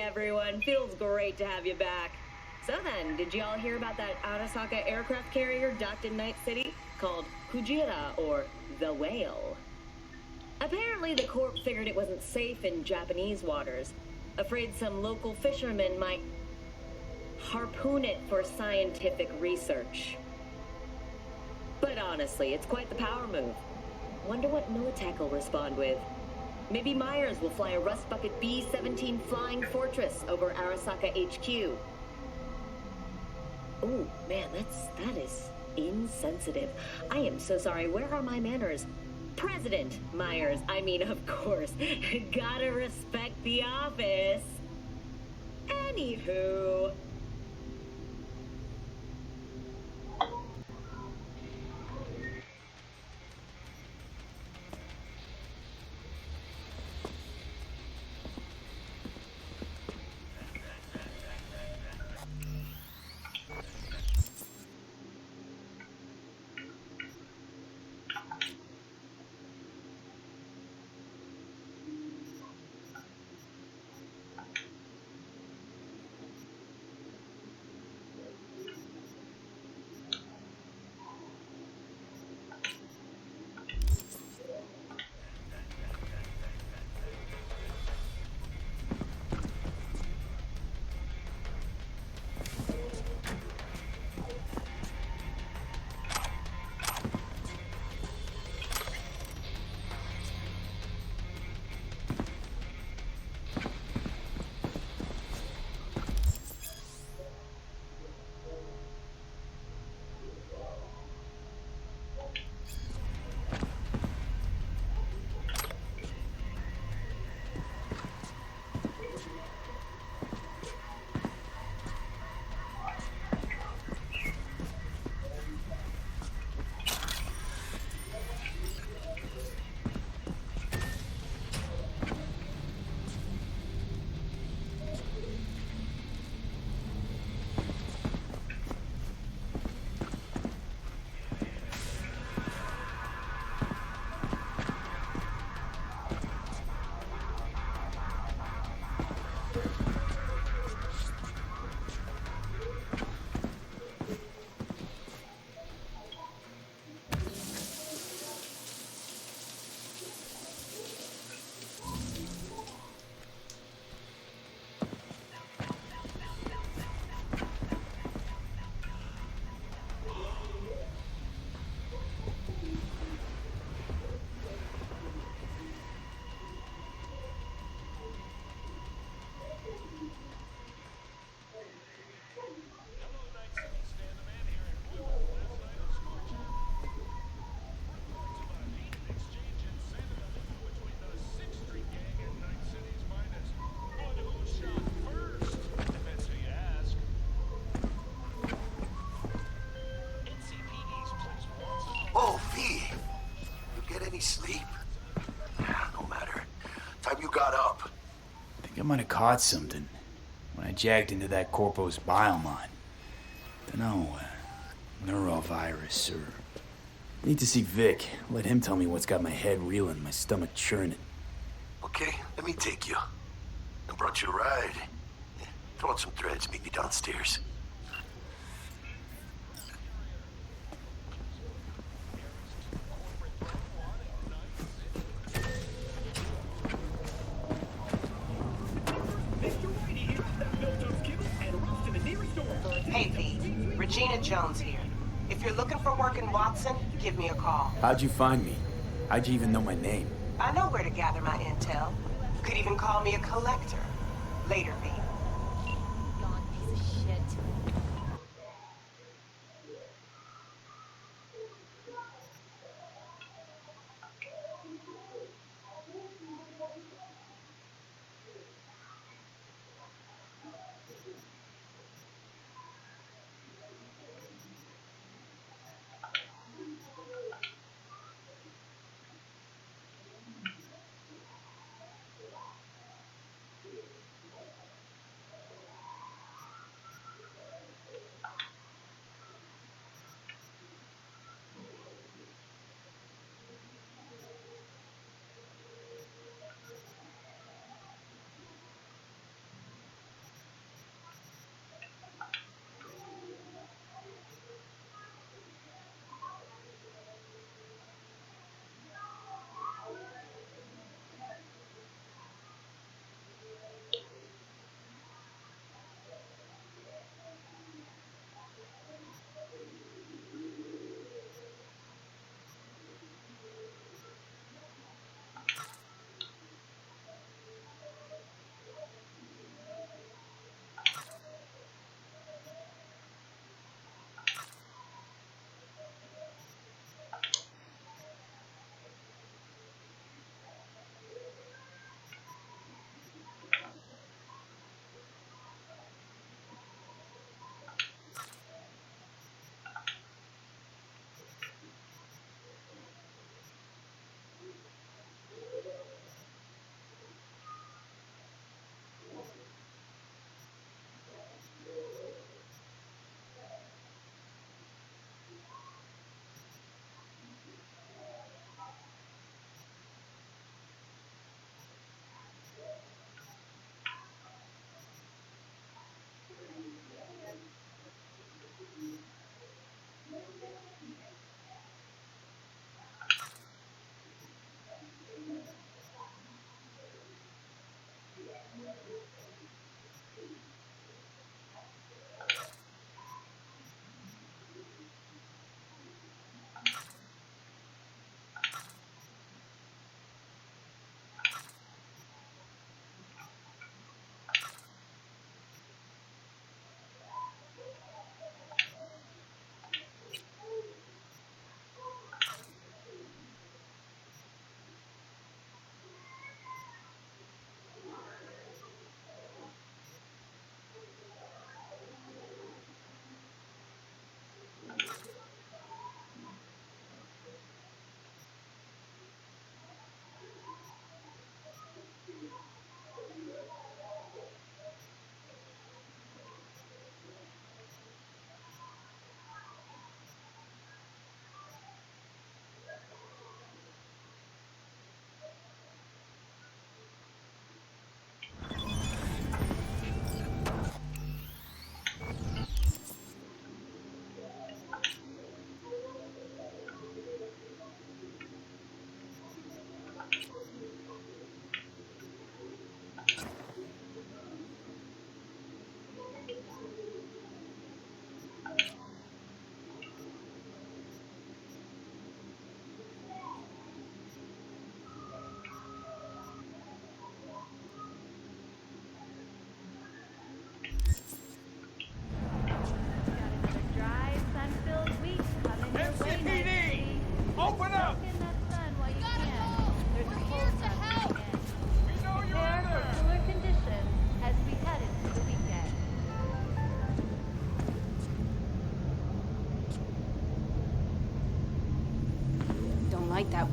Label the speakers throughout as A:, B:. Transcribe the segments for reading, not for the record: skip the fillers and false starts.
A: everyone. Feels great to have you back. So then, did you all hear about that Arasaka aircraft carrier docked in Night City? Called Kujira, or the Whale. Apparently, the Corp figured it wasn't safe in Japanese waters. Afraid some local fishermen might harpoon it for scientific research. But honestly, it's quite the power move. Wonder what Militech will respond with. Maybe Myers will fly a Rust Bucket B-17 Flying Fortress over Arasaka HQ. Ooh, man, that is insensitive. I am so sorry. Where are my manners? President Myers, I mean, of course. Gotta respect the office. Anywho...
B: Sleep? No matter. Time you got up.
C: I think I might have caught something when I jacked into that Corpo's biomon. Dunno, neurovirus or... Need to see Vic. Let him tell me what's got my head reeling, my stomach churning.
B: Okay, let me take you. I brought you a ride. Throw out some threads, meet me downstairs.
D: Hey, V. Regina Jones here. If you're looking for work in Watson, give me a call.
C: How'd you find me? How'd you even know my name?
D: I know where to gather my intel. Could even call me a collector. Later, V.
E: God, piece of shit.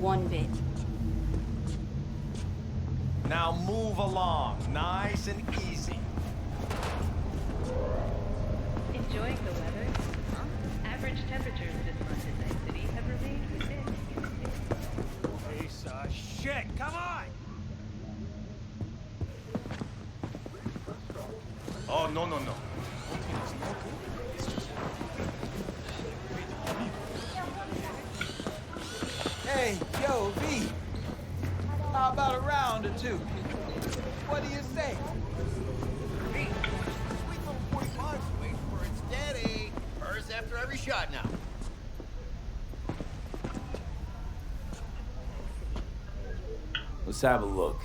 F: one bit.
G: Now move along, nice and easy.
H: Enjoying the weather? Huh? Average temperatures this month in Night City have remained within
G: Piece of shit, come on! Oh, no, no, no.
I: Hey, yo, V. How about a round or two? What do you say?
J: Hey, sweet little 45's waiting for it steady. Hers after every shot now.
C: Let's have a look.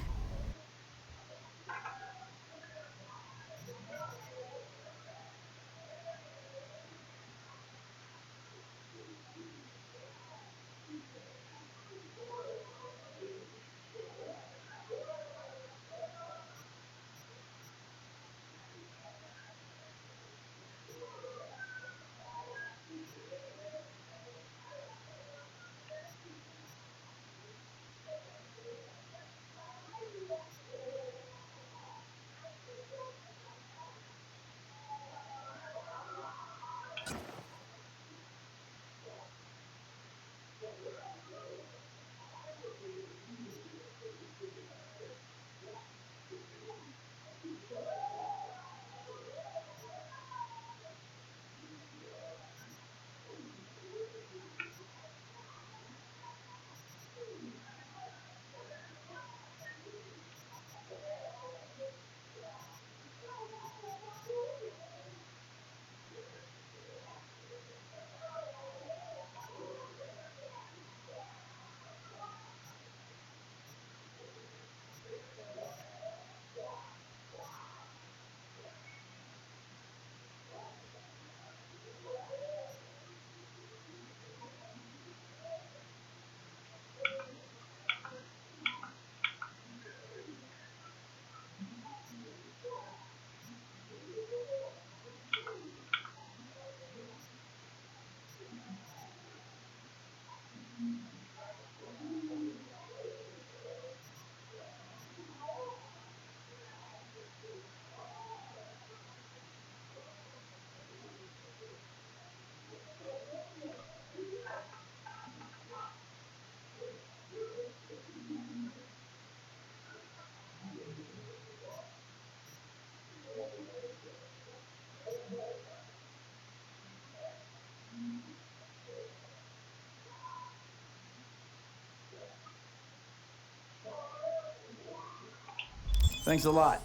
C: Thanks a lot.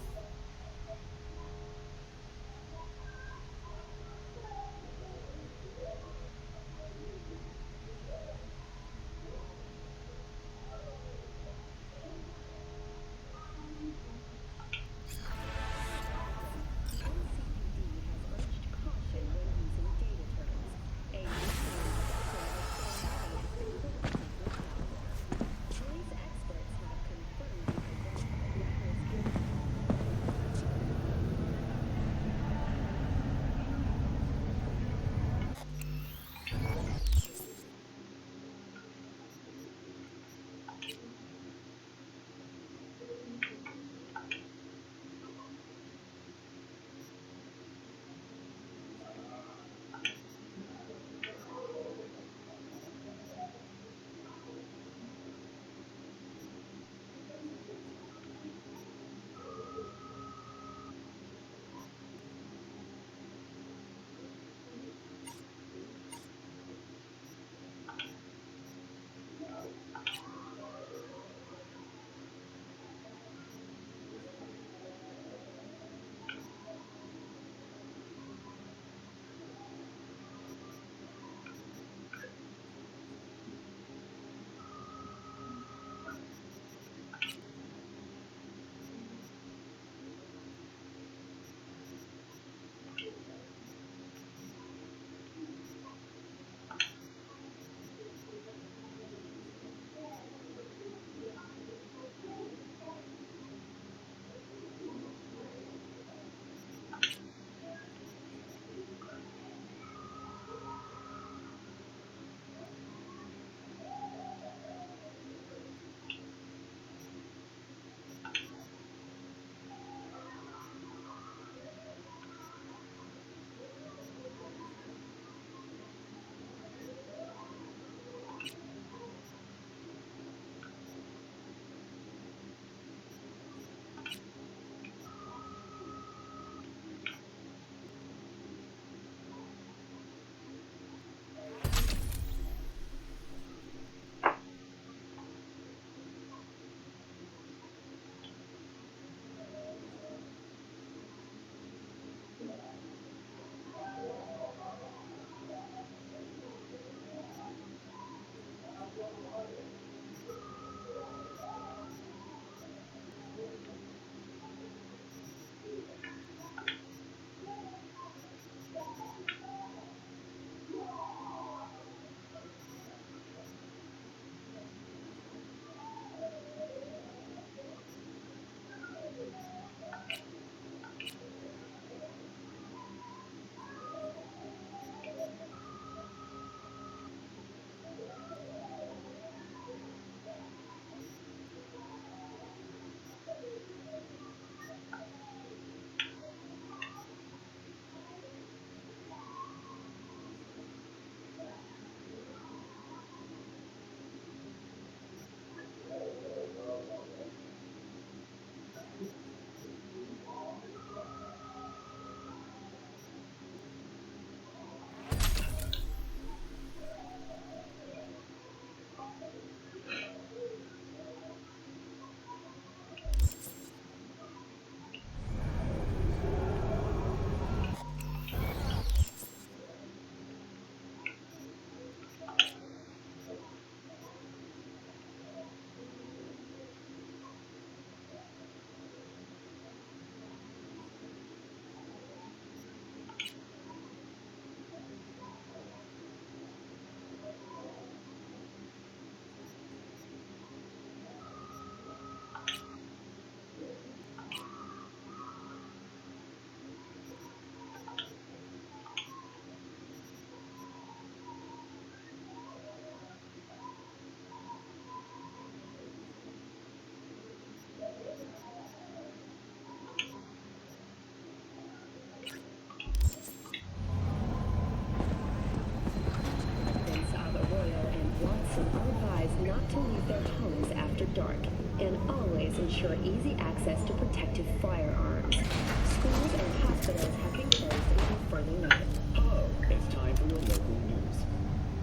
A: dark, and always ensure easy access to protective firearms. Schools and hospitals have been closed until further notice.
F: Hello, it's time for your local news.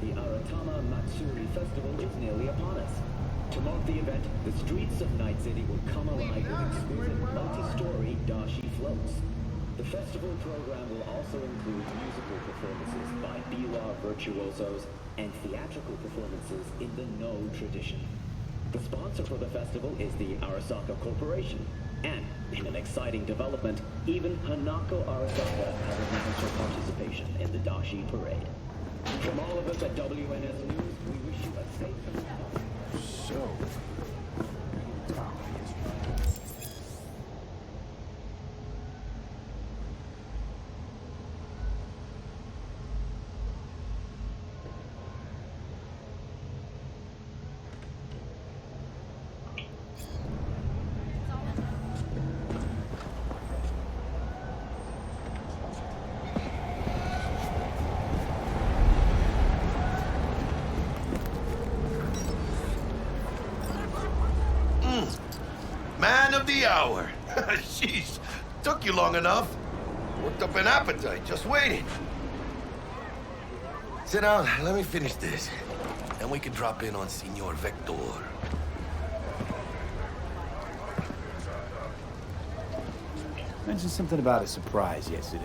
F: The Aratama Matsuri Festival is nearly upon us. To mark the event, the streets of Night City will come alive with exquisite multi-story dashi floats. The festival program will also include musical performances by biwa virtuosos and theatrical performances in the No tradition. The sponsor for the festival is the Arasaka Corporation, and in an exciting development, even Hanako Arasaka has announced her participation in the Dashi Parade. From all of us at WNS News, we wish you a safe and healthy.
C: So.
B: Man of the hour. Sheesh, took you long enough. Worked up an appetite, just waiting. Sit down, let me finish this. Then we can drop in on Senor Vector.
C: Mentioned something about a surprise yesterday.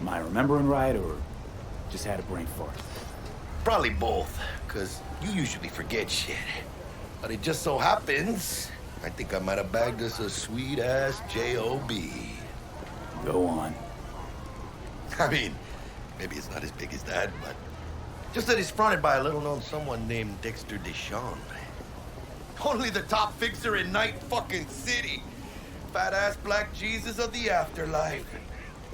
C: Am I remembering right, or just had a brain fart?
B: Probably both, because you usually forget shit. But it just so happens, I think I might have bagged us a sweet-ass J.O.B.
C: Go on.
B: I mean, maybe it's not as big as that, but just that it's fronted by a little-known someone named Dexter Deschamps. Only the top fixer in Night fucking City. Fat-ass black Jesus of the afterlife.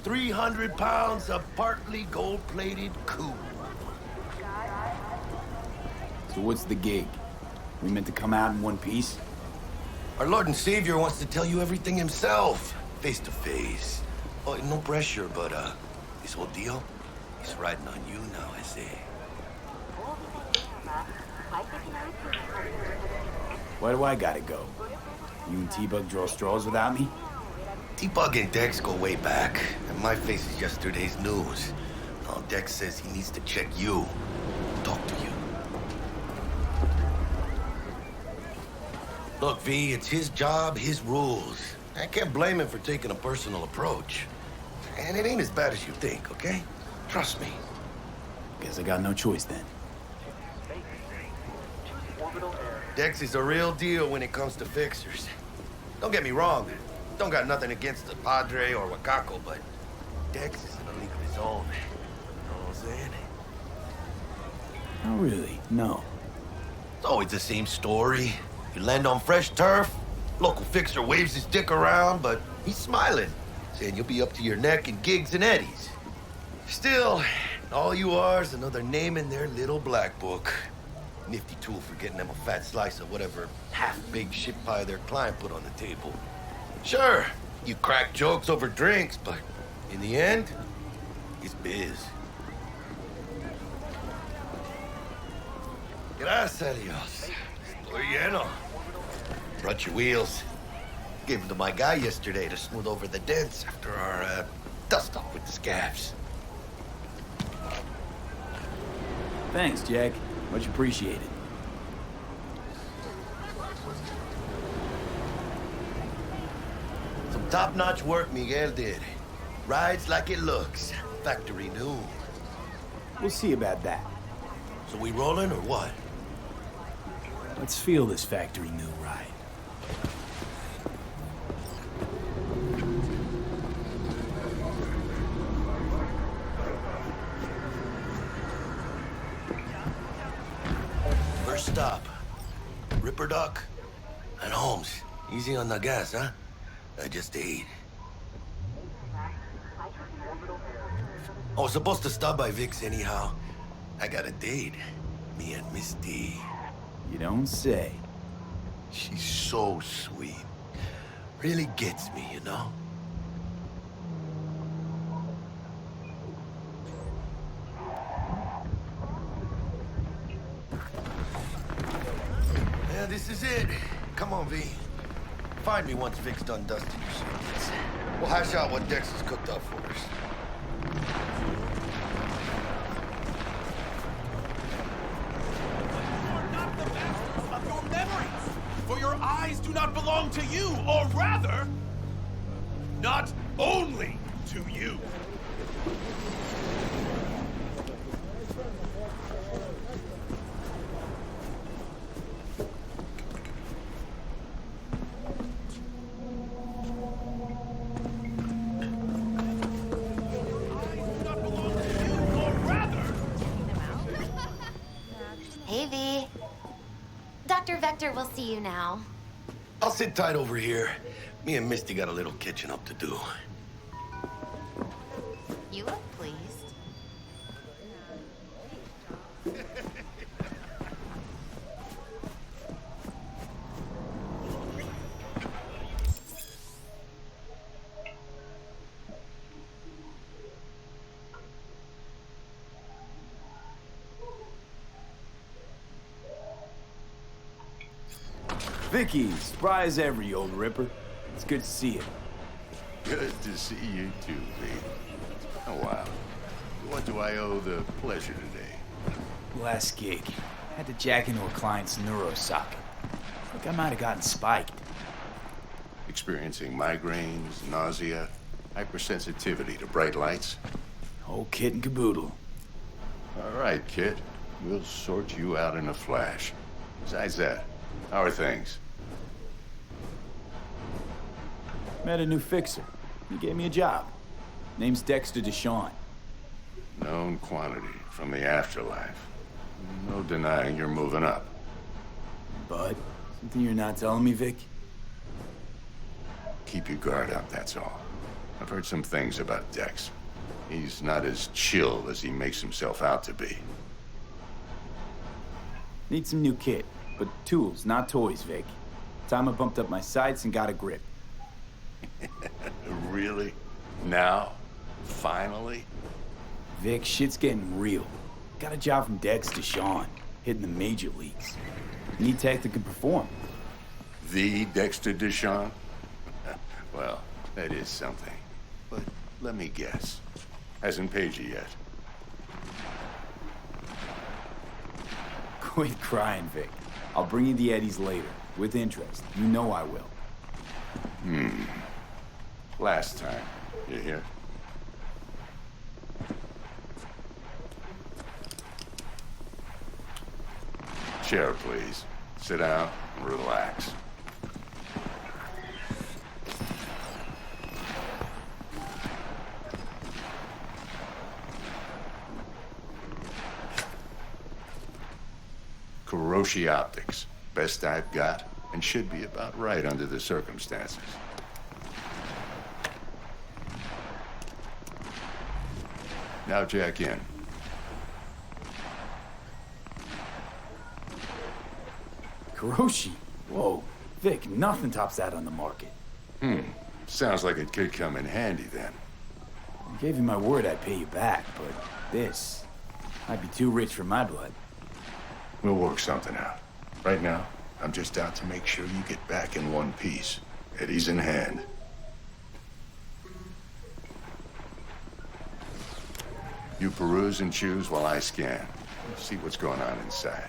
B: 300 pounds of partly gold-plated coup.
C: So what's the gig? We meant to come out in one piece?
B: Our Lord and Savior wants to tell you everything himself, face to face. Oh, no pressure, but this whole deal is riding on you now, I say.
C: Why do I gotta go? You and T-Bug draw straws without me?
B: T-Bug and Dex go way back, and my face is yesterday's news. Now Dex says he needs to check you, talk to you. Look, V, it's his job, his rules. I can't blame him for taking a personal approach. And it ain't as bad as you think, okay? Trust me.
C: Guess I got no choice then.
B: Dex is a real deal when it comes to fixers. Don't get me wrong. Don't got nothing against the Padre or Wakako, but Dex is in a league of his own. You know what I'm saying?
C: Oh, really? No.
B: It's always the same story. You land on fresh turf, local fixer waves his dick around, but he's smiling, saying you'll be up to your neck in gigs and eddies. Still, all you are is another name in their little black book. Nifty tool for getting them a fat slice of whatever half-baked shit pie their client put on the table. Sure, you crack jokes over drinks, but in the end, it's biz. Gracias a Dios. Estoy lleno. Brought your wheels. Gave them to my guy yesterday to smooth over the dents after our dust-off with the scabs.
C: Thanks, Jack. Much appreciated.
B: Some top-notch work Miguel did. Rides like it looks. Factory new.
C: We'll see about that.
B: So we rolling or what?
C: Let's feel this factory new ride.
B: First stop. Ripperdoc and Holmes. Easy on the gas, huh? I just ate. I was supposed to stop by Vic's anyhow. I got a date. Me and Miss D.
C: You don't say.
B: She's so sweet. Really gets me, you know? Yeah, this is is it. Come on, V. Find me once Vic's done dusting your circuits. We'll hash out what Dex has cooked up for us.
J: You're not the masters of your memories, for your eyes do not belong to you, or rather, not only to you.
K: Hey, V. Dr. Vector will see you now.
B: I'll sit tight over here. Me and Misty got a little kitchen up to do.
K: You look pleased.
C: Vicky, surprise every old ripper. It's good to see you.
L: Good to see you too, V. Oh, wow. What do I owe the pleasure today?
C: Last gig. Had to jack into a client's neuro socket. Think I might have gotten spiked.
L: Experiencing migraines, nausea, hypersensitivity to bright lights?
C: Whole kit and caboodle.
L: All right, kid. We'll sort you out in a flash. Besides that, how are things?
C: Met a new fixer. He gave me a job. Name's Dexter Deshawn.
L: Known quantity from the afterlife. No denying you're moving up.
C: But, something you're not telling me, Vic?
L: Keep your guard up, that's all. I've heard some things about Dex. He's not as chill as he makes himself out to be.
C: Need some new kit, but tools, not toys, Vic. Time I bumped up my sights and got a grip.
L: Really? Now? Finally?
C: Vic, shit's getting real. Got a job from Dex Deshawn, hitting the major leagues. Need tech that can perform.
L: The Dexter Deshawn? Well, that is something. But let me guess. Hasn't paid you yet.
C: Quit crying, Vic. I'll bring you the eddies later, with interest. You know I will.
L: Last time. You hear? Chair, please. Sit down and relax. Kuroshi Optics. Best I've got, and should be about right under the circumstances. Now jack in.
C: Kuroshi? Whoa. Vic, nothing tops that on the market.
L: Sounds like it could come in handy then.
C: I gave you my word I'd pay you back, but this might be too rich for my blood.
L: We'll work something out. Right now, I'm just out to make sure you get back in one piece. Eddie's in hand. You peruse and choose while I scan. See what's going on inside.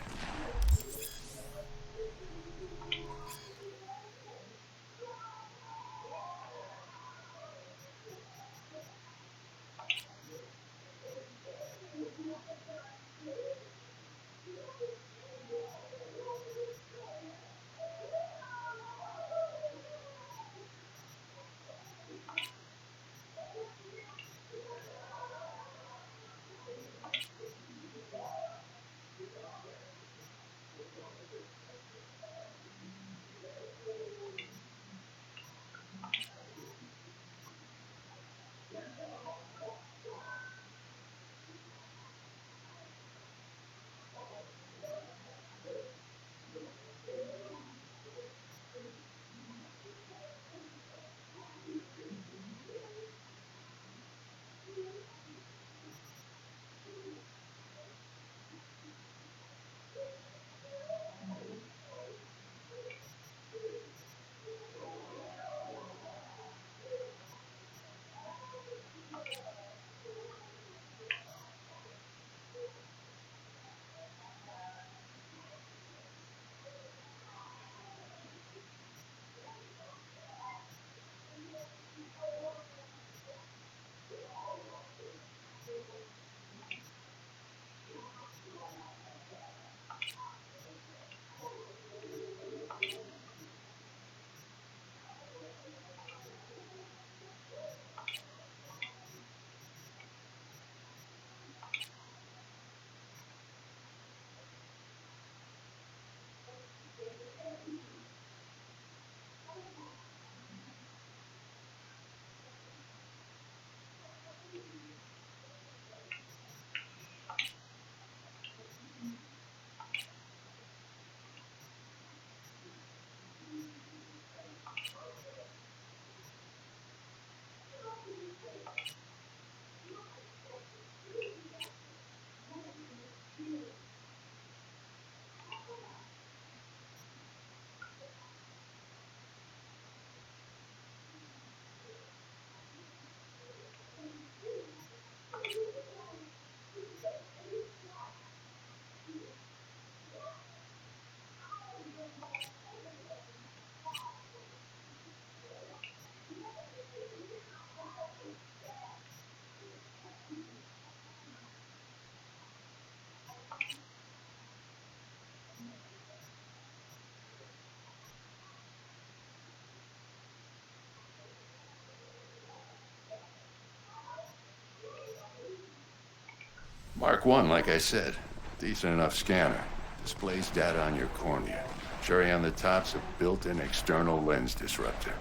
L: Mark 1, like I said. Decent enough scanner. Displays data on your cornea. Cherry on the top's a built-in external lens disruptor.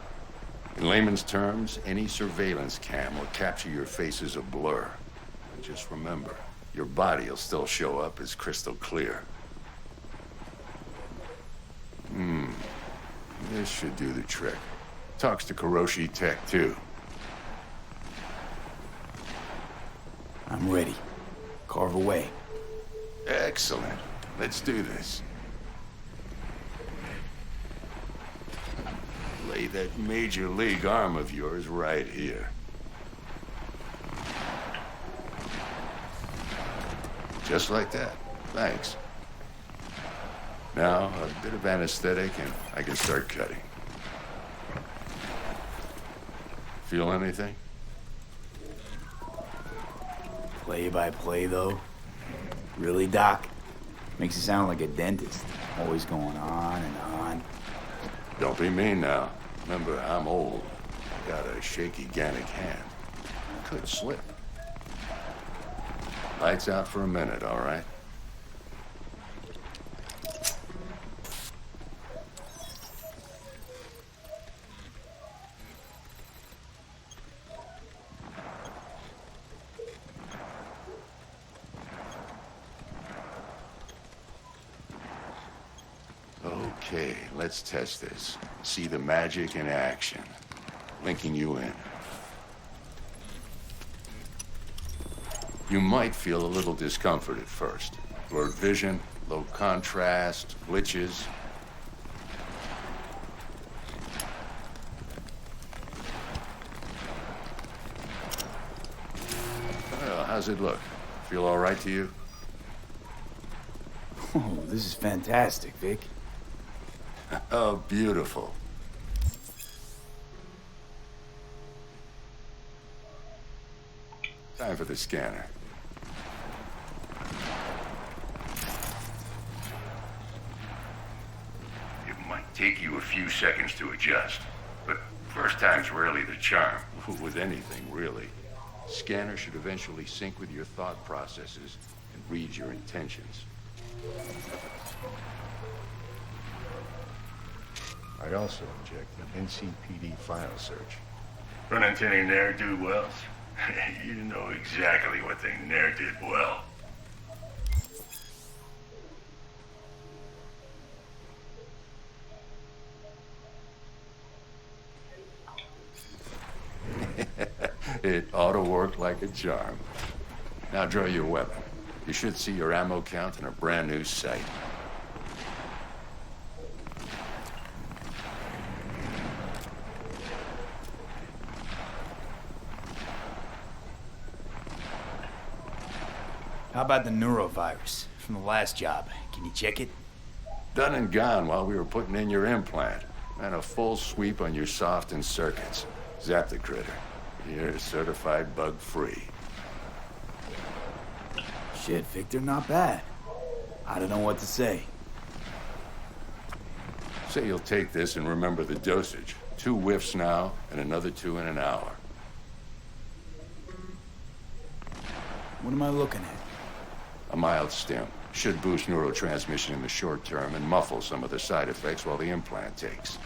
L: In layman's terms, any surveillance cam will capture your face as a blur. And just remember, your body will still show up as crystal clear. This should do the trick. Talks to Kuroshi Tech, too.
C: I'm ready. Carve away.
L: Excellent. Let's do this. Lay that major league arm of yours right here. Just like that. Thanks. Now, a bit of anesthetic and I can start cutting. Feel anything?
C: Play by play, though? Really, Doc? Makes you sound like a dentist. Always going on and on.
L: Don't be mean now. Remember, I'm old. I got a shaky Gannic hand. Could slip. Lights out for a minute, all right? Okay, let's test this. See the magic in action. Linking you in. You might feel a little discomfort at first. Blurred vision, low contrast, glitches. Well, how's it look? Feel all right to you?
C: Oh, this is fantastic, Vic.
L: Oh, beautiful. Time for the scanner. It might take you a few seconds to adjust, but first time's rarely the charm. With anything, really. Scanner should eventually sync with your thought processes and read your intentions. I'd also object to NCPD file search. Run into any ne'er-do-wells? You know exactly what they ne'er did well. It ought to work like a charm. Now draw your weapon. You should see your ammo count in a brand new sight.
C: How about the neurovirus from the last job? Can you check it?
L: Done and gone while we were putting in your implant. And a full sweep on your soft and circuits. Zap the critter. You're certified bug-free.
C: Shit, Victor, not bad. I don't know what to say.
L: Say you'll take this and remember the dosage. 2 whiffs now, and another 2 in an hour.
C: What am I looking at?
L: A mild stim. Should boost neurotransmission in the short term and muffle some of the side effects while the implant takes.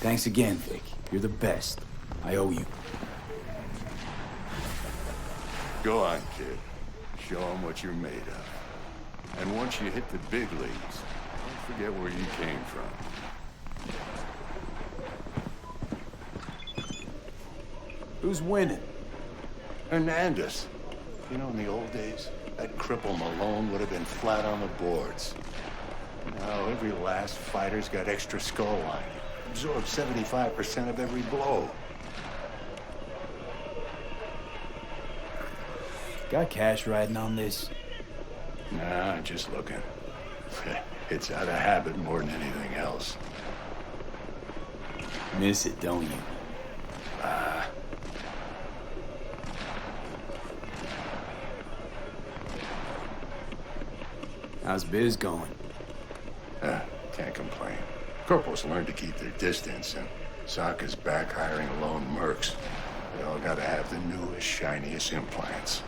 C: Thanks again, Vic. You're the best. I owe you.
L: Go on, kid. Show them what you're made of. And once you hit the big leagues, don't forget where you came from.
C: Who's winning?
L: Hernandez. You know, in the old days, that cripple Malone would have been flat on the boards. Now every last fighter's got extra skull lining. Absorbs 75% of every blow.
C: Got cash riding on this?
L: Nah, just looking. It's out of habit more than anything else.
C: Miss it, don't you? How's biz going?
L: Can't complain. Corporals learn to keep their distance, and Sokka's back hiring lone mercs. They all gotta have the newest, shiniest implants.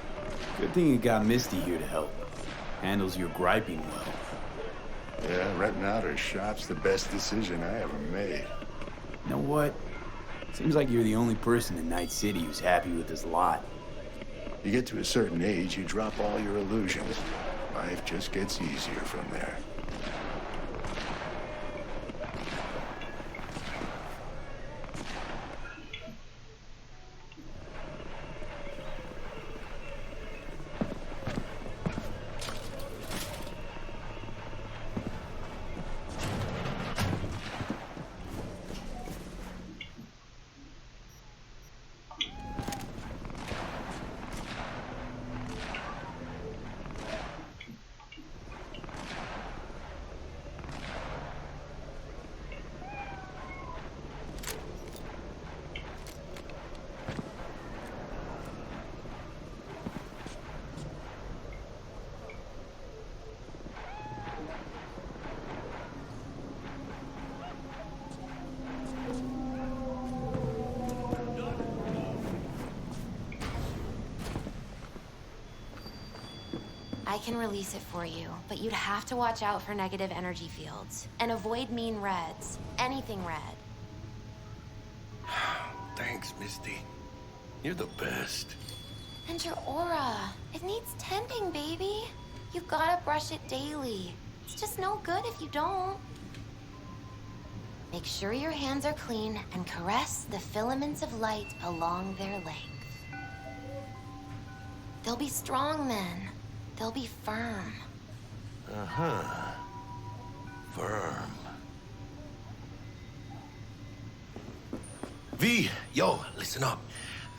C: Good thing you got Misty here to help. Handles your griping well.
L: Yeah, renting out her shop's the best decision I ever made.
C: You know what? Seems like you're the only person in Night City who's happy with this lot.
L: You get to a certain age, you drop all your illusions. Life just gets easier from there.
K: I can release it for you, but you'd have to watch out for negative energy fields. And avoid mean reds. Anything red.
B: Thanks, Misty. You're the best.
K: And your aura. It needs tending, baby. You gotta brush it daily. It's just no good if you don't. Make sure your hands are clean and caress the filaments of light along their length. They'll be strong then. They'll be firm.
B: Uh-huh. Firm. V, yo, listen up.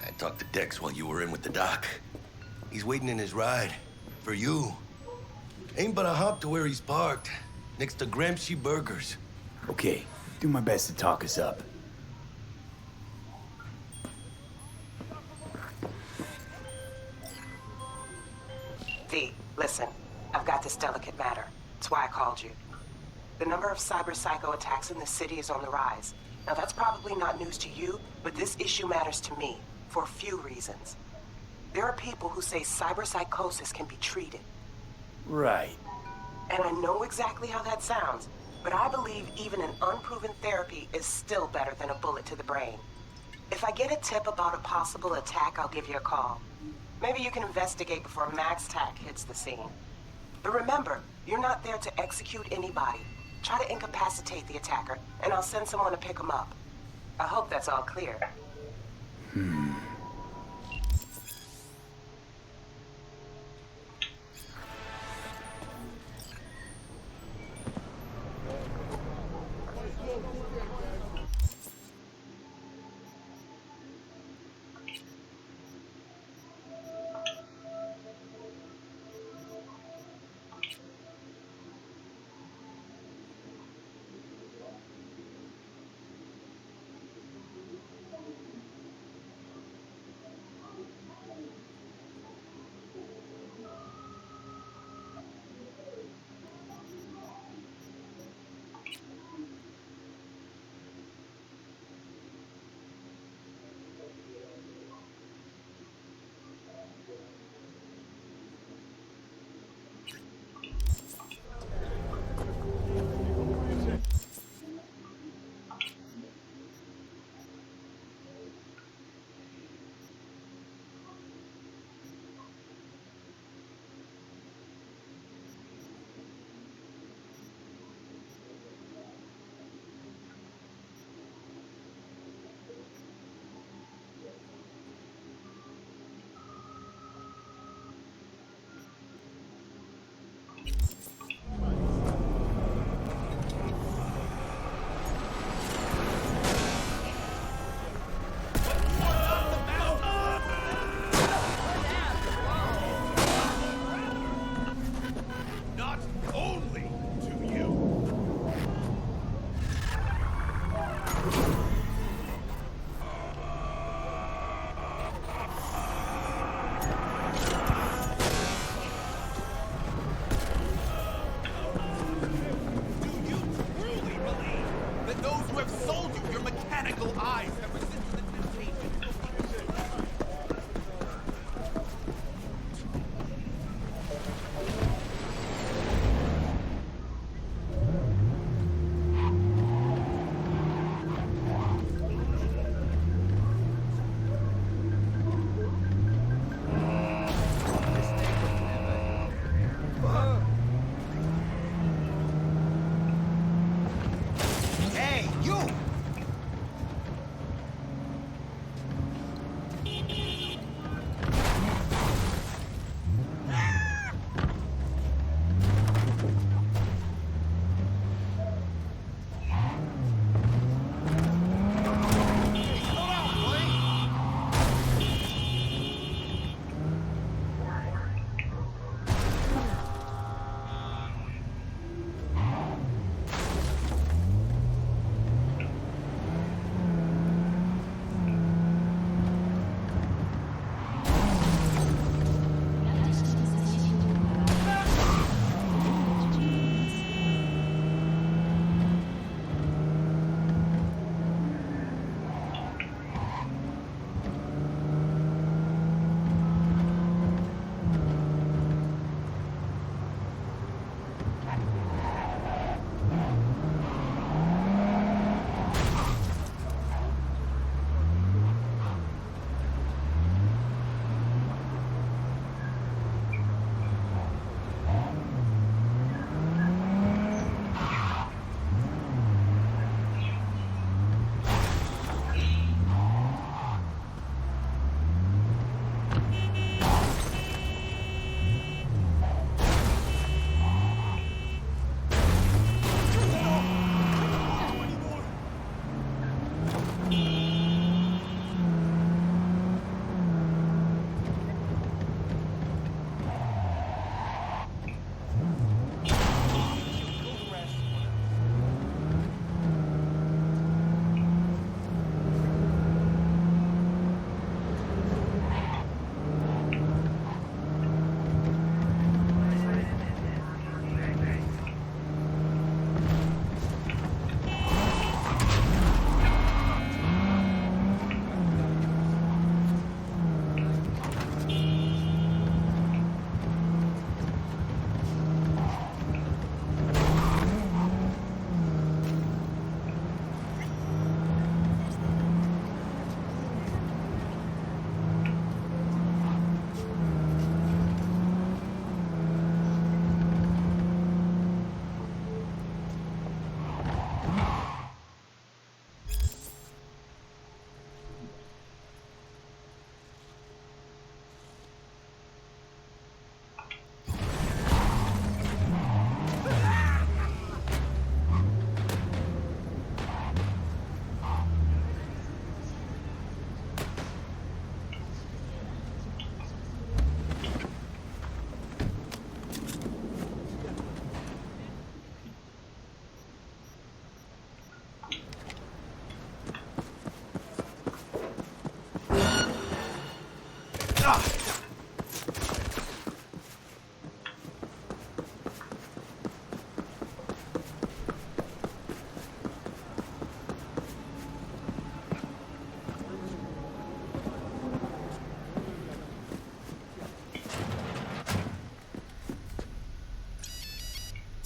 B: I talked to Dex while you were in with the doc. He's waiting in his ride. For you. Ain't but a hop to where he's parked. Next to Gramsci Burgers.
C: Okay, do my best to talk us up.
D: V, listen. I've got this delicate matter. That's why I called you. The number of cyber-psycho attacks in the city is on the rise. Now, that's probably not news to you, but this issue matters to me for a few reasons. There are people who say cyberpsychosis can be treated.
C: Right.
D: And I know exactly how that sounds, but I believe even an unproven therapy is still better than a bullet to the brain. If I get a tip about a possible attack, I'll give you a call. Maybe you can investigate before Max Tack hits the scene. But remember, you're not there to execute anybody. Try to incapacitate the attacker, and I'll send someone to pick him up. I hope that's all clear.
J: Not only to you. Do you truly believe that those who have sold you your mechanical eyes have resisted the temptation?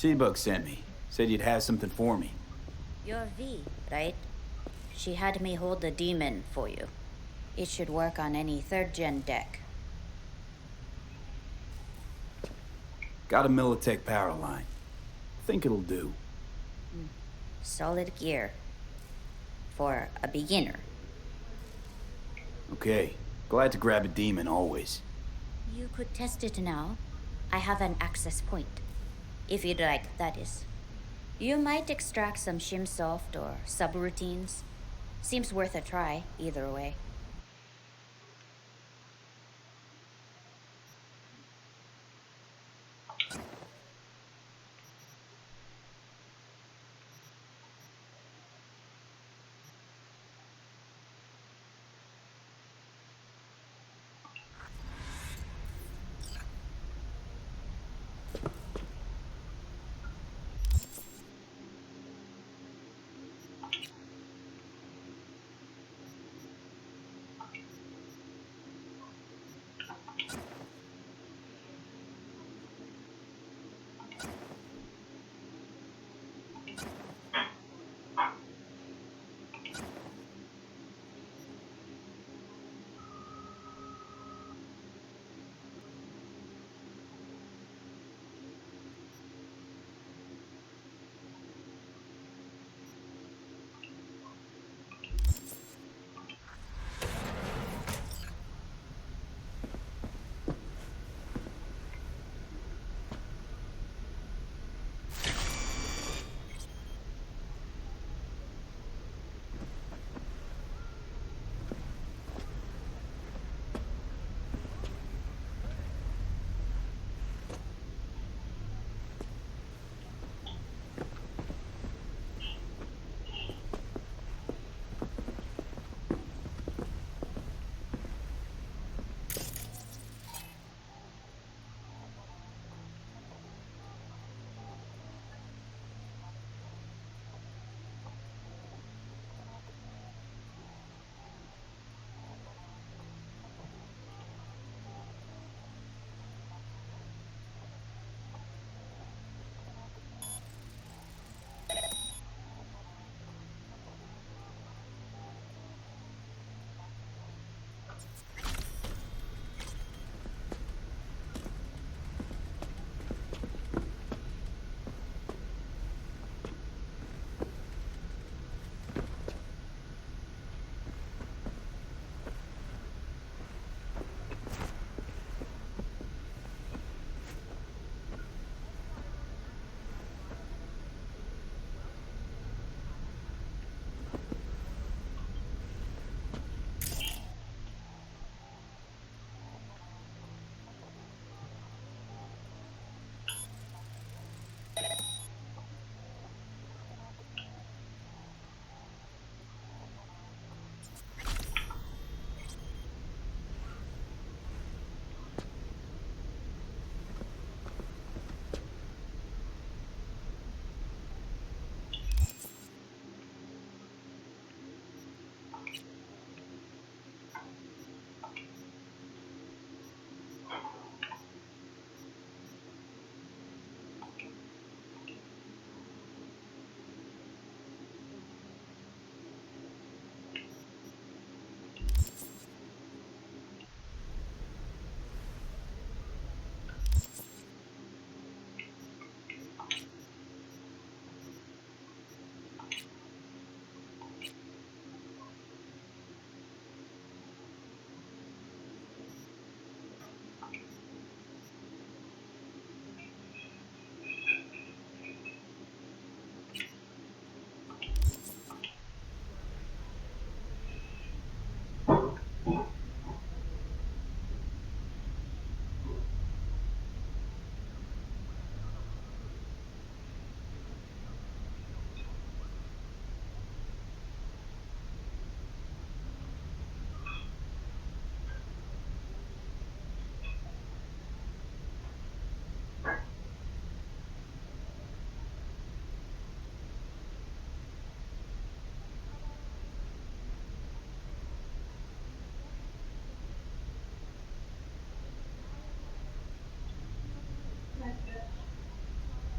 C: T-Bug sent me. Said you'd have something for me.
M: You're V, right? She had me hold the demon for you. It should work on any 3rd-gen deck.
C: Got a Militech power line. Think it'll do.
M: Solid gear. For a beginner.
C: Okay. Glad to grab a demon, always.
M: You could test it now. I have an access point. If you'd like, that is. You might extract some shimsoft or subroutines. Seems worth a try, either way.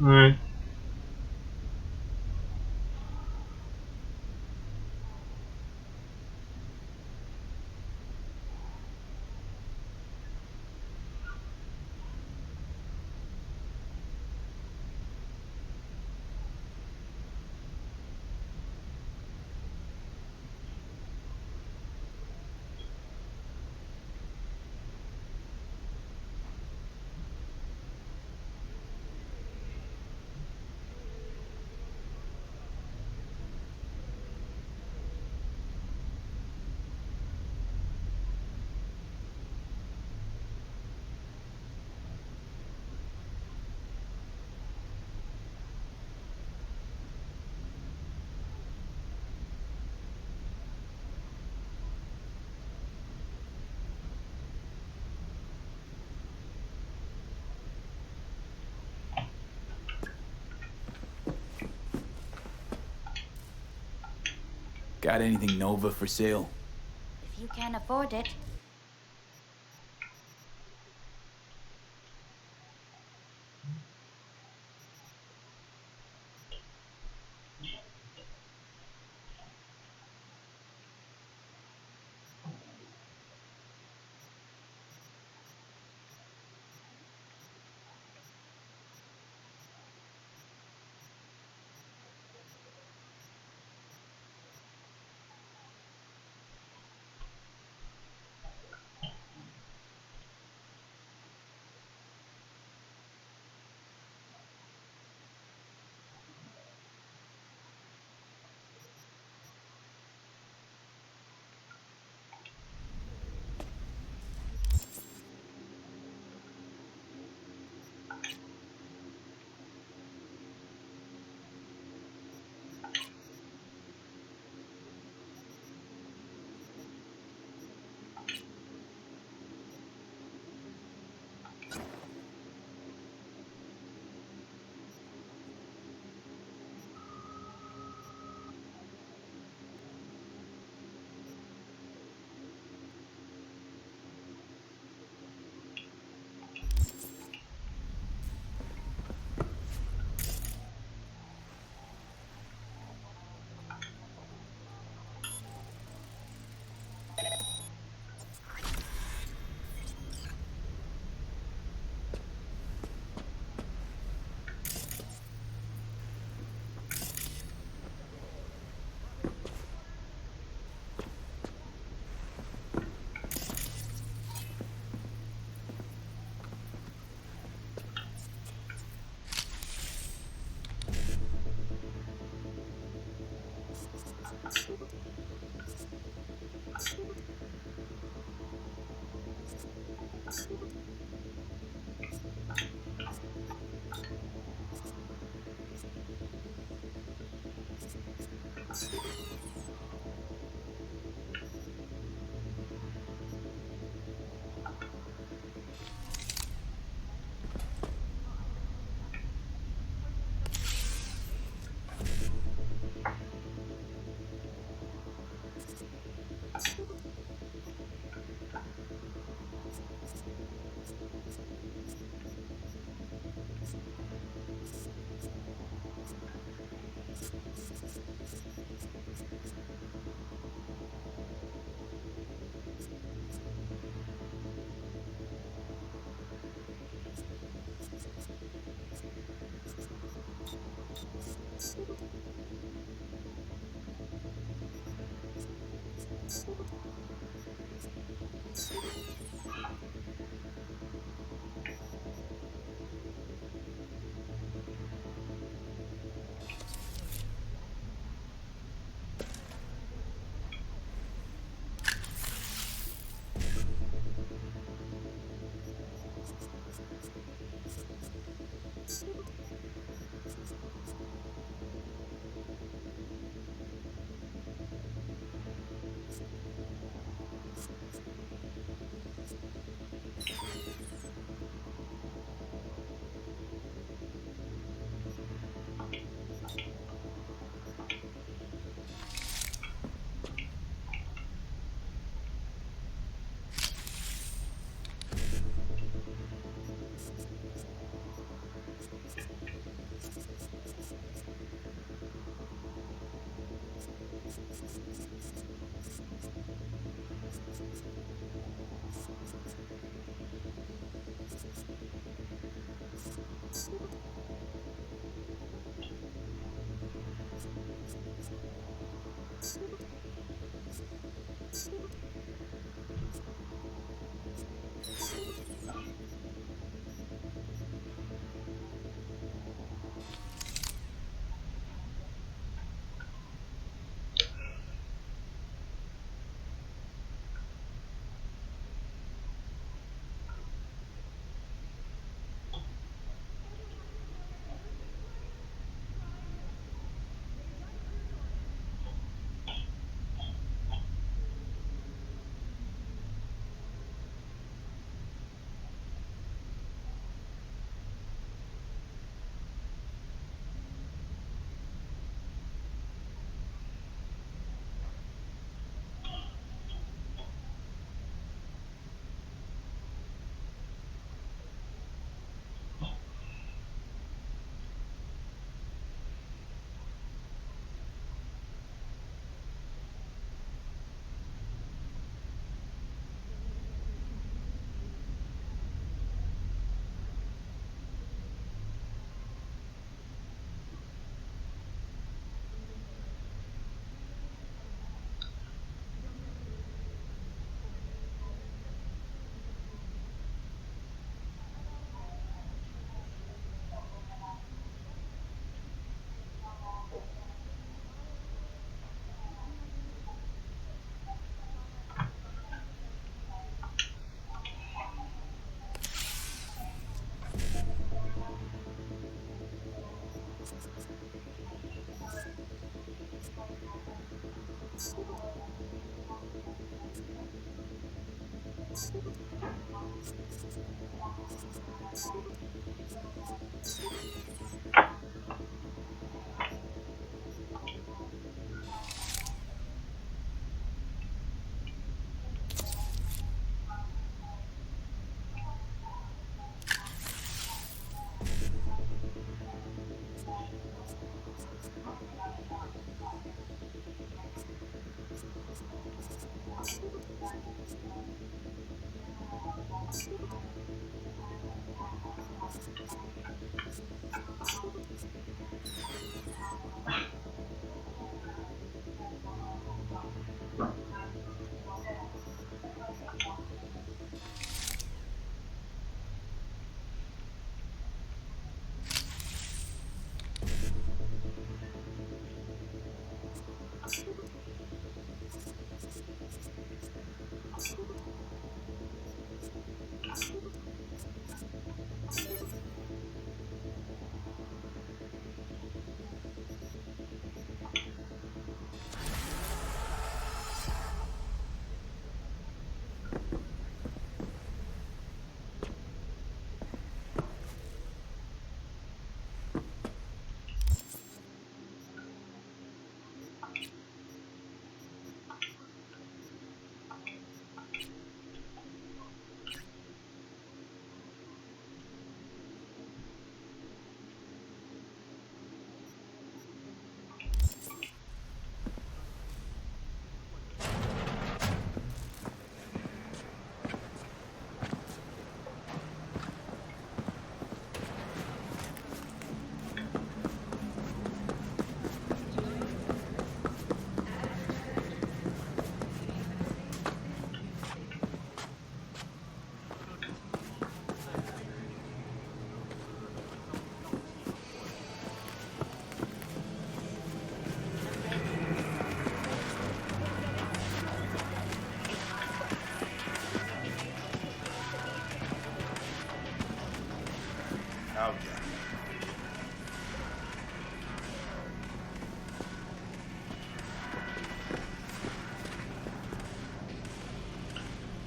N: Alright.
C: Got anything Nova for sale?
M: If you can afford it.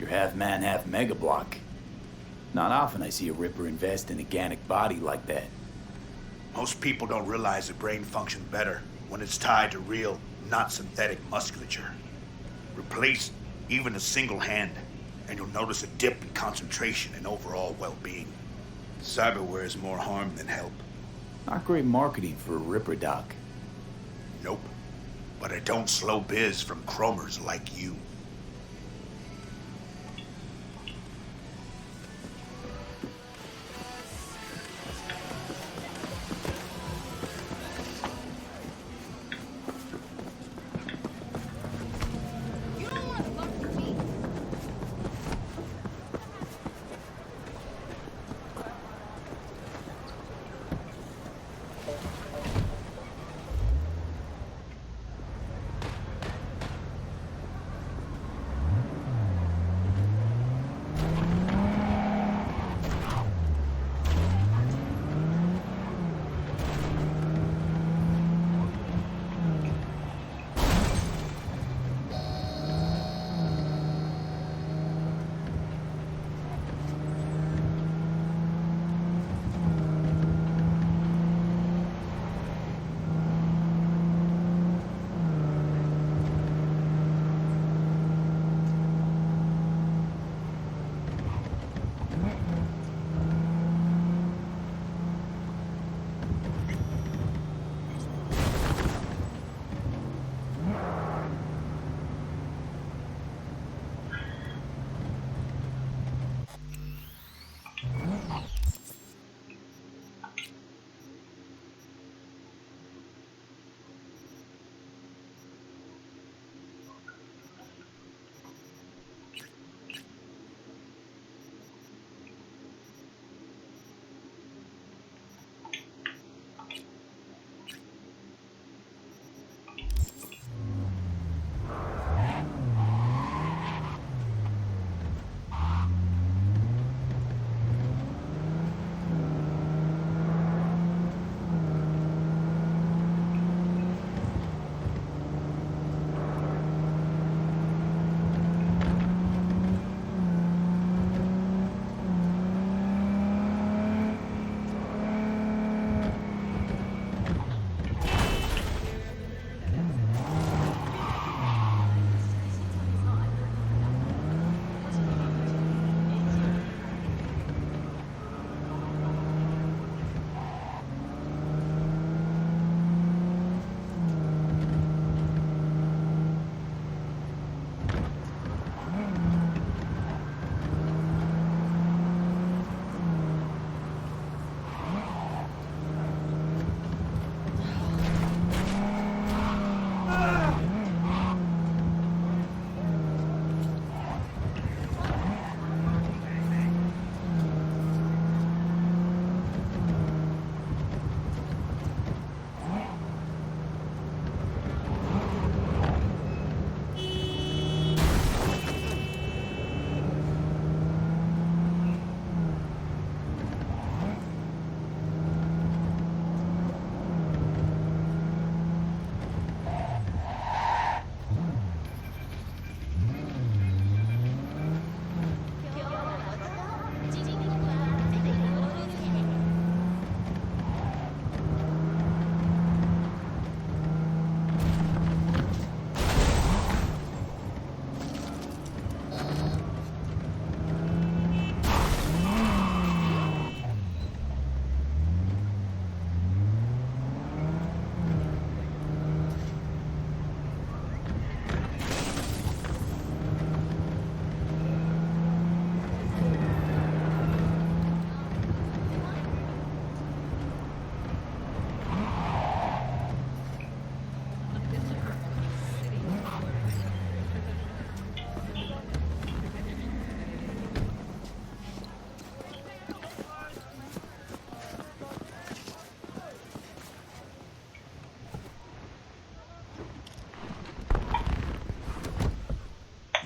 C: You're half man, half mega block. Not often I see a Ripper invest in a organic body like that.
N: Most people don't realize the brain functions better when it's tied to real, not synthetic musculature. Replace even a single hand, and you'll notice a dip in concentration and overall well-being. Cyberware is more harm than help.
C: Not great marketing for a Ripper, Doc.
N: Nope. But it don't slow biz from chromers like you.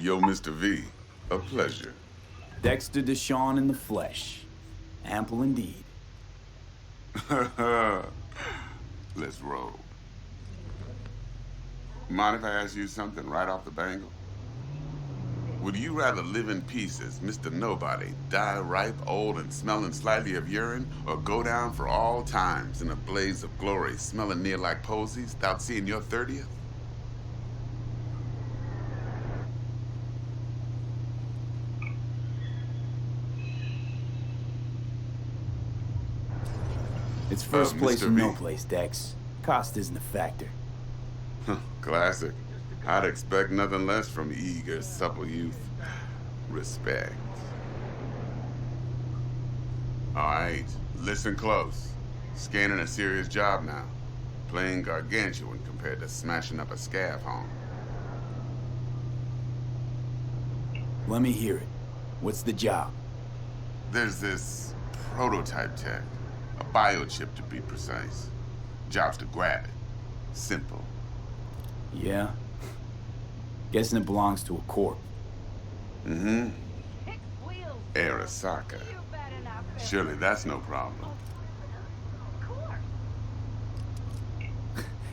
O: Yo, Mr. V, a pleasure.
C: Dexter Deshawn in the flesh. Ample indeed.
O: Let's roll. Mind if I ask you something right off the bangle? Would you rather live in peace as Mr. Nobody, die ripe, old, and smelling slightly of urine, or go down for all times in a blaze of glory, smelling near like posies, without seeing your 30th?
C: It's first place
O: Mr.
C: or no
O: V.
C: place, Dex. Cost isn't a factor.
O: Classic. I'd expect nothing less from eager, supple youth. Respect. All right, listen close. Scanning a serious job now. Playing gargantuan compared to smashing up a scav home.
C: Let me hear it. What's the job?
O: There's this prototype tech. A biochip, to be precise. Job's to grab it. Simple.
C: Yeah? Guessing it belongs to a corp.
O: Mm-hmm. Arasaka. Surely that's no problem.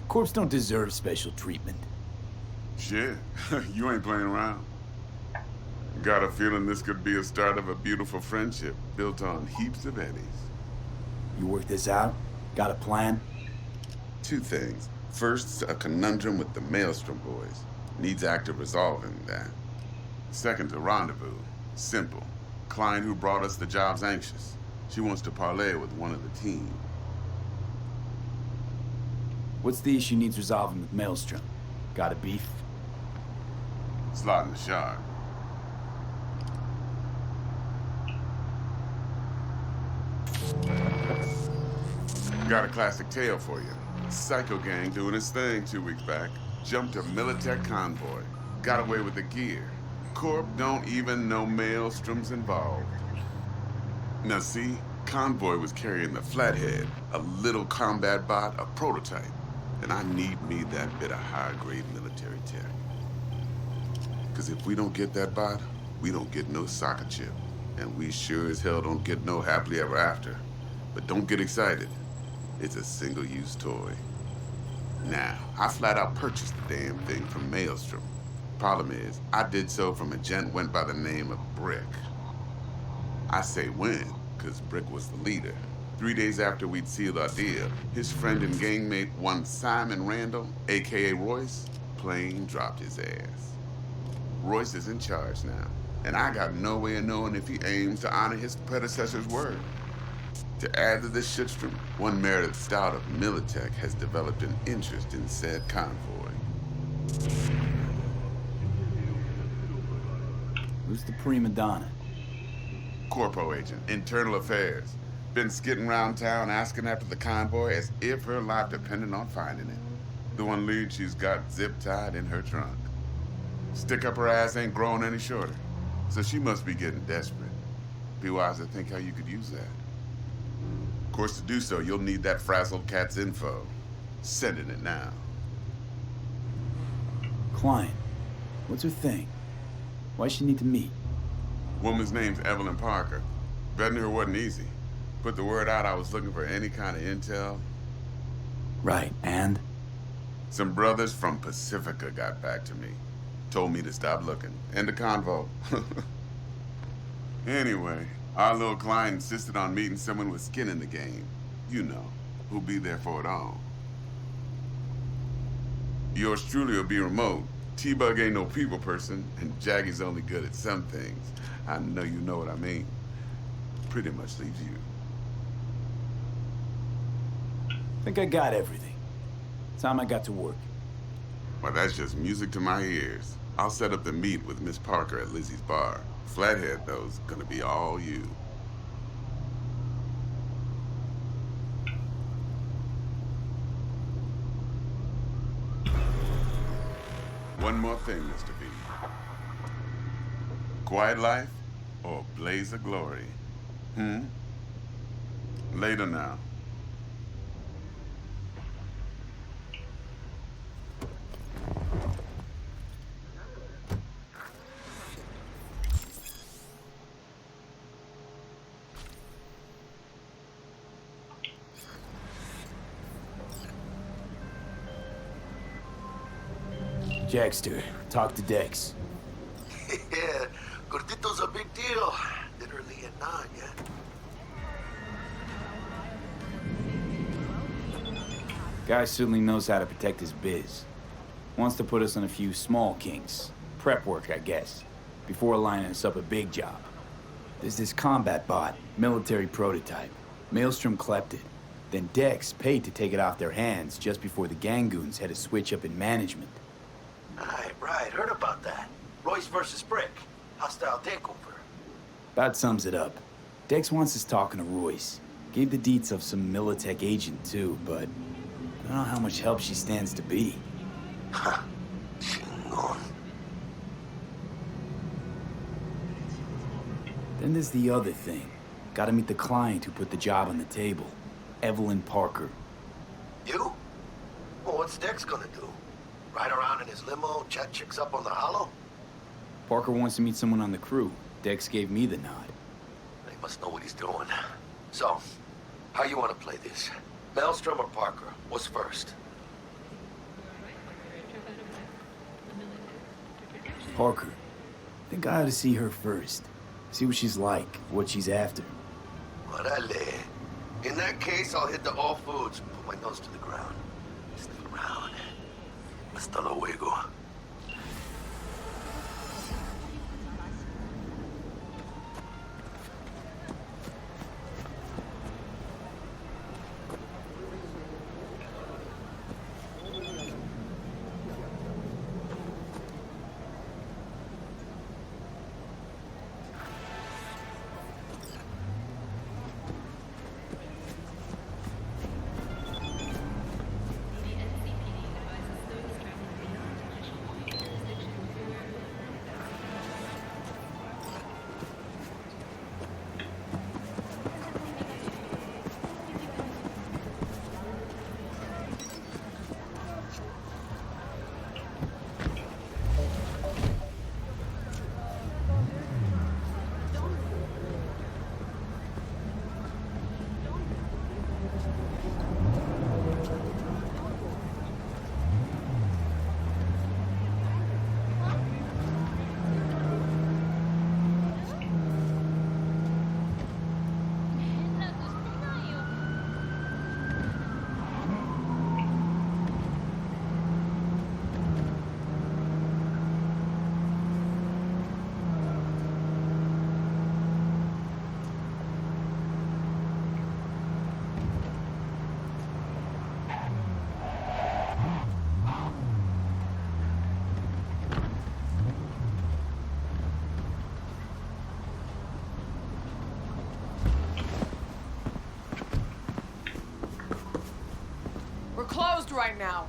C: Corps don't deserve special treatment.
O: Shit, you ain't playing around. Got a feeling this could be a start of a beautiful friendship built on heaps of eddies.
C: You work this out? Got a plan?
O: Two things. First, a conundrum with the Maelstrom boys. Needs active resolving that. Second, a rendezvous. Simple. Client who brought us the job's anxious. She wants to parlay with one of the team.
C: What's the issue needs resolving with Maelstrom? Got a beef?
O: Slot in the shard. Got a classic tale for you. Psycho gang doing his thing 2 weeks back. Jumped a Militech convoy. Got away with the gear. Corp don't even know Maelstrom's involved. Now see, convoy was carrying the Flathead, a little combat bot, a prototype. And I need me that bit of high-grade military tech. Because if we don't get that bot, we don't get no soccer chip. And we sure as hell don't get no happily ever after. But don't get excited. It's a single-use toy. Now, I flat out purchased the damn thing from Maelstrom. Problem is, I did so from a gent went by the name of Brick. I say when, because Brick was the leader. 3 days after we'd sealed our deal, his friend and gangmate, one Simon Randall, a.k.a. Royce, plain dropped his ass. Royce is in charge now, and I got no way of knowing if he aims to honor his predecessor's word. To add to this shitstorm, one Meredith Stout of Militech has developed an interest in said convoy.
C: Who's the prima donna?
O: Corpo agent, internal affairs. Been skidding around town asking after the convoy as if her life depended on finding it. The one lead she's got zip-tied in her trunk. Stick up her ass ain't growing any shorter, so she must be getting desperate. Be wise to think how you could use that. Of course, to do so, you'll need that frazzled cat's info. Sending it now.
C: Client. What's her thing? Why she need to meet?
O: Woman's name's Evelyn Parker. Vetting her wasn't easy. Put the word out I was looking for any kind of intel.
C: Right, and?
O: Some brothers from Pacifica got back to me. Told me to stop looking. End of convo. Anyway, our little client insisted on meeting someone with skin in the game. You know, who'll be there for it all. Yours truly will be remote. T-Bug ain't no people person, and Jaggy's only good at some things. I know you know what I mean. Pretty much leaves you.
C: Think I got everything. Time I got to work.
O: Well, that's just music to my ears. I'll set up the meet with Miss Parker at Lizzie's bar. Flathead, though, is gonna be all you. One more thing, Mr. B. Quiet life or blaze of glory? Later now.
C: Dexter, talk to Dex.
B: Yeah, Gordito's a big deal. Literally at 9, yeah?
C: Guy certainly knows how to protect his biz. Wants to put us on a few small kinks. Prep work, I guess. Before lining us up a big job. There's this combat bot, military prototype. Maelstrom clept it. Then Dex paid to take it off their hands just before the Gangoons had a switch up in management.
B: Right, heard about that. Royce versus Brick. Hostile takeover.
C: About sums it up. Dex wants us talking to Royce. Gave the deets of some Militech agent too, but I don't know how much help she stands to be.
B: Ha. Chingon.
C: Then there's the other thing. Gotta meet the client who put the job on the table. Evelyn Parker.
B: You? Well, what's Dex gonna do? Ride around in his limo, chat chicks up on the hollow?
C: Parker wants to meet someone on the crew. Dex gave me the nod.
B: He must know what he's doing. So, how you want to play this? Maelstrom or Parker? What's first?
C: Parker. I think I ought to see her first. See what she's like, what she's after.
B: Orale. In that case, I'll hit the all foods, put my nose to the ground. Sniff around. Hasta luego.
P: Closed right now.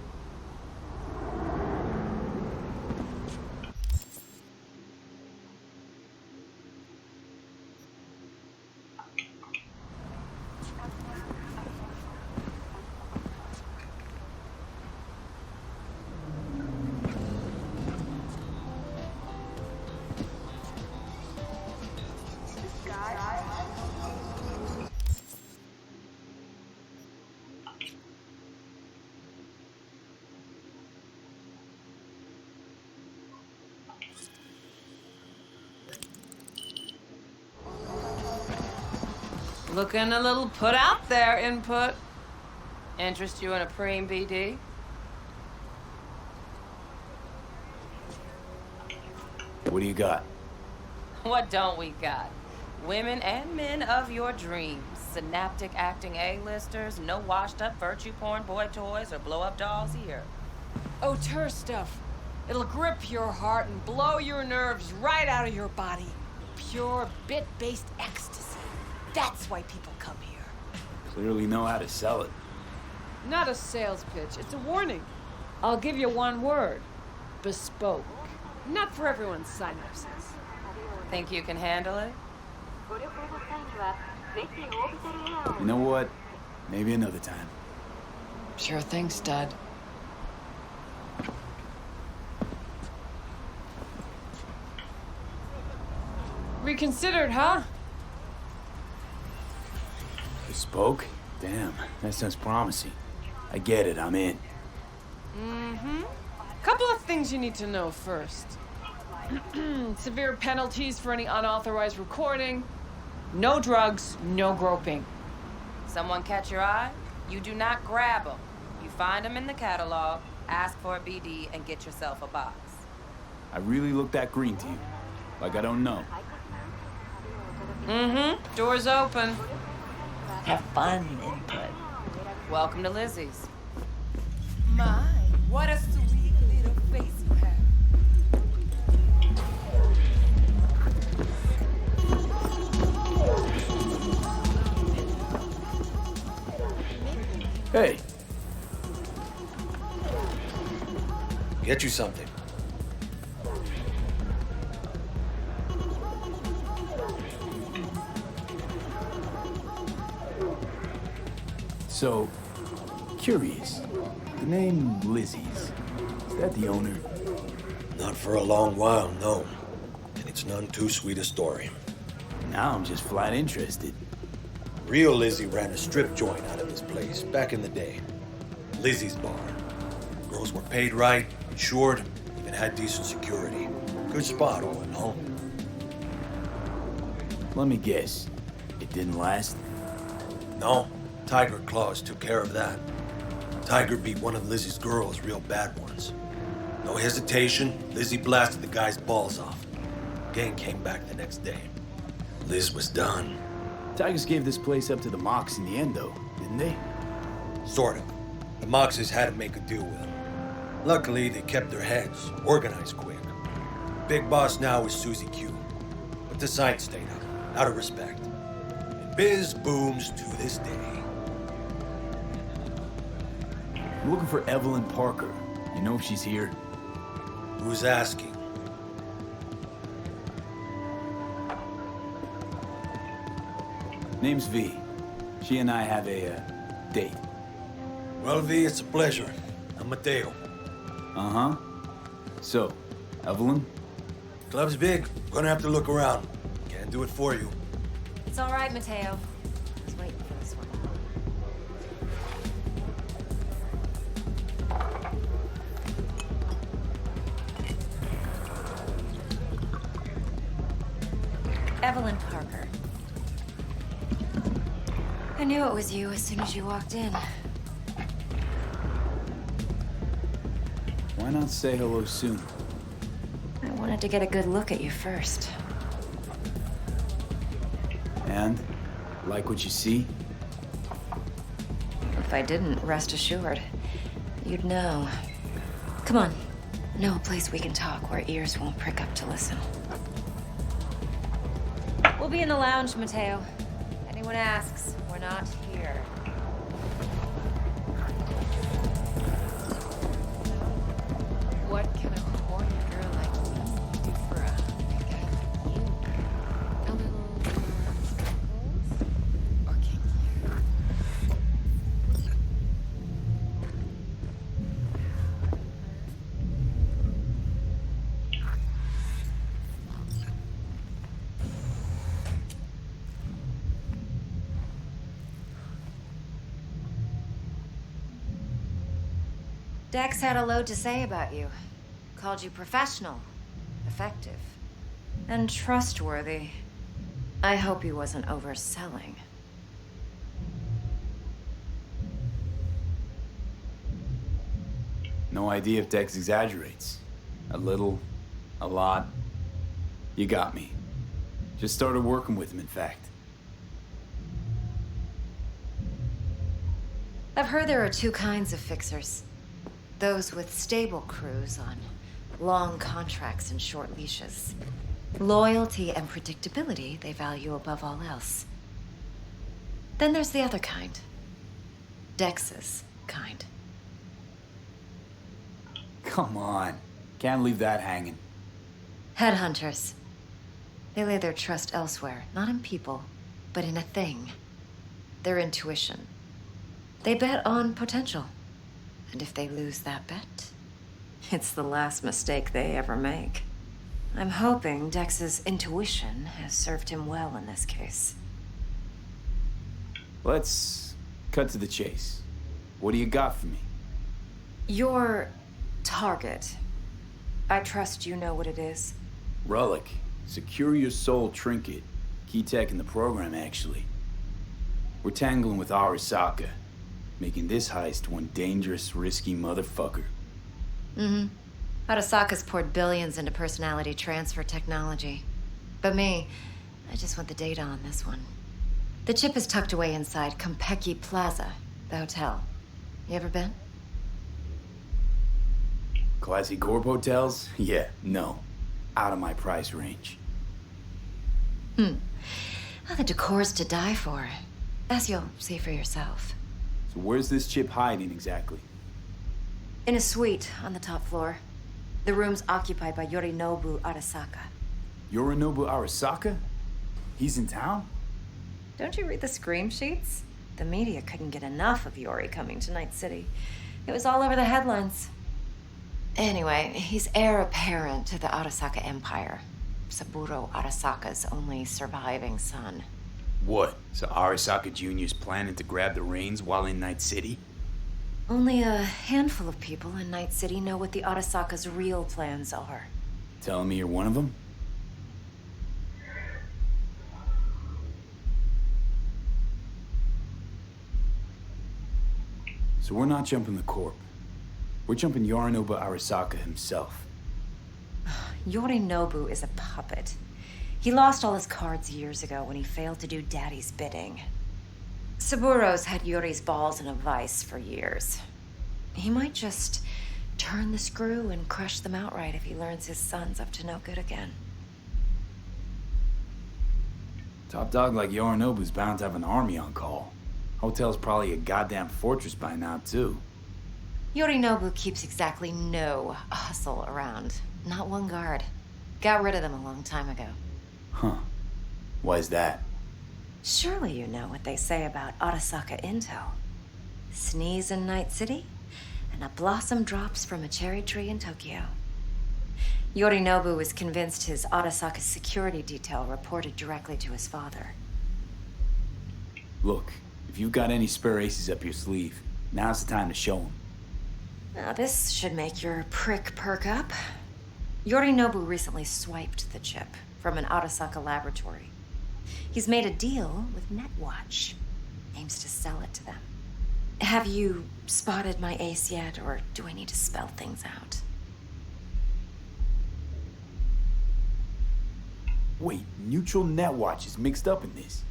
P: Looking a little put out there, Input. Interest you in a preem BD?
C: What do you got?
P: What don't we got? Women and men of your dreams. Synaptic acting A-listers, no washed-up virtue porn boy toys or blow-up dolls here. Auteur stuff. It'll grip your heart and blow your nerves right out of your body. Pure bit-based ecstasy. That's why people come here.
C: Clearly know how to sell it.
P: Not a sales pitch, it's a warning. I'll give you one word. Bespoke. Not for everyone's synapses. Think you can handle it?
C: You know what? Maybe another time.
P: Sure thing, stud. Reconsidered, huh?
C: Bespoke? Damn, that sounds promising. I get it, I'm in.
P: Mm-hmm.
Q: Couple of things you need to know first. Severe penalties for any unauthorized recording. No drugs, no groping.
P: Someone catch your eye? You do not grab them. You find them in the catalog, ask for a BD, and get yourself a box.
C: I really look that green to you. Like I don't know.
P: Mm-hmm. Door's open.
E: Have fun, input.
P: Welcome to Lizzie's.
R: My, what a sweet little face you have.
C: Hey.
B: Get you something.
C: So, curious. The name Lizzie's. Is that the owner?
S: Not for a long while, no. And it's none too sweet a story.
C: Now I'm just flat interested.
S: Real Lizzie ran a strip joint out of this place back in the day. Lizzie's Bar. Girls were paid right, insured, even had decent security. Good spot, all in all.
C: Let me guess. It didn't last?
S: No. Tiger Claws took care of that. Tiger beat one of Lizzie's girls, real bad ones. No hesitation, Lizzie blasted the guy's balls off. Gang came back the next day. Liz was done.
C: Tigers gave this place up to the Mox in the end, though, didn't they?
S: Sort of. The Moxes had to make a deal with them. Luckily, they kept their heads, organized quick. Big boss now is Susie Q. But the sign stayed up, out of respect. And biz booms to this day.
C: I'm looking for Evelyn Parker. You know if she's here?
S: Who's asking?
C: Name's V. She and I have a date.
S: Well, V, it's a pleasure. I'm Mateo.
C: Uh-huh. So, Evelyn?
S: Club's big. Gonna have to look around. Can't do it for you.
E: It's all right, Mateo. I was waiting for this one. Evelyn Parker. I knew it was you as soon as you walked in.
C: Why not say hello soon?
E: I wanted to get a good look at you first.
C: And? Like what you see?
E: If I didn't, rest assured, you'd know. Come on. Know a place we can talk where ears won't prick up to listen. We'll be in the lounge, Mateo. Anyone asks, we're not here. What can a horny girl like me do for a big guy like you? A little or can Dex had a load to say about you. Called you professional, effective, and trustworthy. I hope he wasn't overselling.
C: No idea if Dex exaggerates. A little, a lot. You got me. Just started working with him, in fact.
E: I've heard there are two kinds of fixers. Those with stable crews on long contracts and short leashes. Loyalty and predictability they value above all else. Then there's the other kind. Dex's kind.
C: Come on. Can't leave that hanging.
E: Headhunters. They lay their trust elsewhere, not in people, but in a thing. Their intuition. They bet on potential. And if they lose that bet, it's the last mistake they ever make. I'm hoping Dex's intuition has served him well in this case.
C: Let's cut to the chase. What do you got for me?
E: You're target. I trust you know what it is.
C: Relic. Secure your soul trinket. Key tech in the program, actually. We're tangling with Arasaka, making this heist one dangerous, risky motherfucker.
E: Mm-hmm. Arasaka's poured billions into personality transfer technology. But me, I just want the data on this one. The chip is tucked away inside Kompeki Plaza, the hotel. You ever been?
C: Classy corp hotels? Yeah, no. Out of my price range.
E: Well, the decor's to die for, as you'll see for yourself.
C: So where's this chip hiding exactly?
E: In a suite on the top floor. The room's occupied by Yorinobu Arasaka.
C: Yorinobu Arasaka? He's in town?
E: Don't you read the scream sheets? The media couldn't get enough of Yori coming to Night City. It was all over the headlines. Anyway, he's heir apparent to the Arasaka Empire. Saburo Arasaka's only surviving son.
C: What? So Arasaka Jr.'s planning to grab the reins while in Night City?
E: Only a handful of people in Night City know what the Arasaka's real plans are.
C: Telling me you're one of them? So we're not jumping the corp. We're jumping Yorinobu Arasaka himself.
E: Yorinobu is a puppet. He lost all his cards years ago when he failed to do Daddy's bidding. Saburo's had Yori's balls in a vice for years. He might just turn the screw and crush them outright if he learns his son's up to no good again.
C: Top dog like Yorinobu's bound to have an army on call. Hotel's probably a goddamn fortress by now, too.
E: Yorinobu keeps exactly no hustle around. Not one guard. Got rid of them a long time ago.
C: Huh. Why's that?
E: Surely you know what they say about Arasaka intel. Sneeze in Night City, and a blossom drops from a cherry tree in Tokyo. Yorinobu is convinced his Arasaka security detail reported directly to his father.
C: Look, if you've got any spare aces up your sleeve, now's the time to show them.
E: Now this should make your prick perk up. Yorinobu recently swiped the chip from an Arasaka laboratory. He's made a deal with Netwatch. Aims to sell it to them. Have you spotted my ace yet, or do I need to spell things out?
C: Wait, Neutral Netwatch is mixed up in this.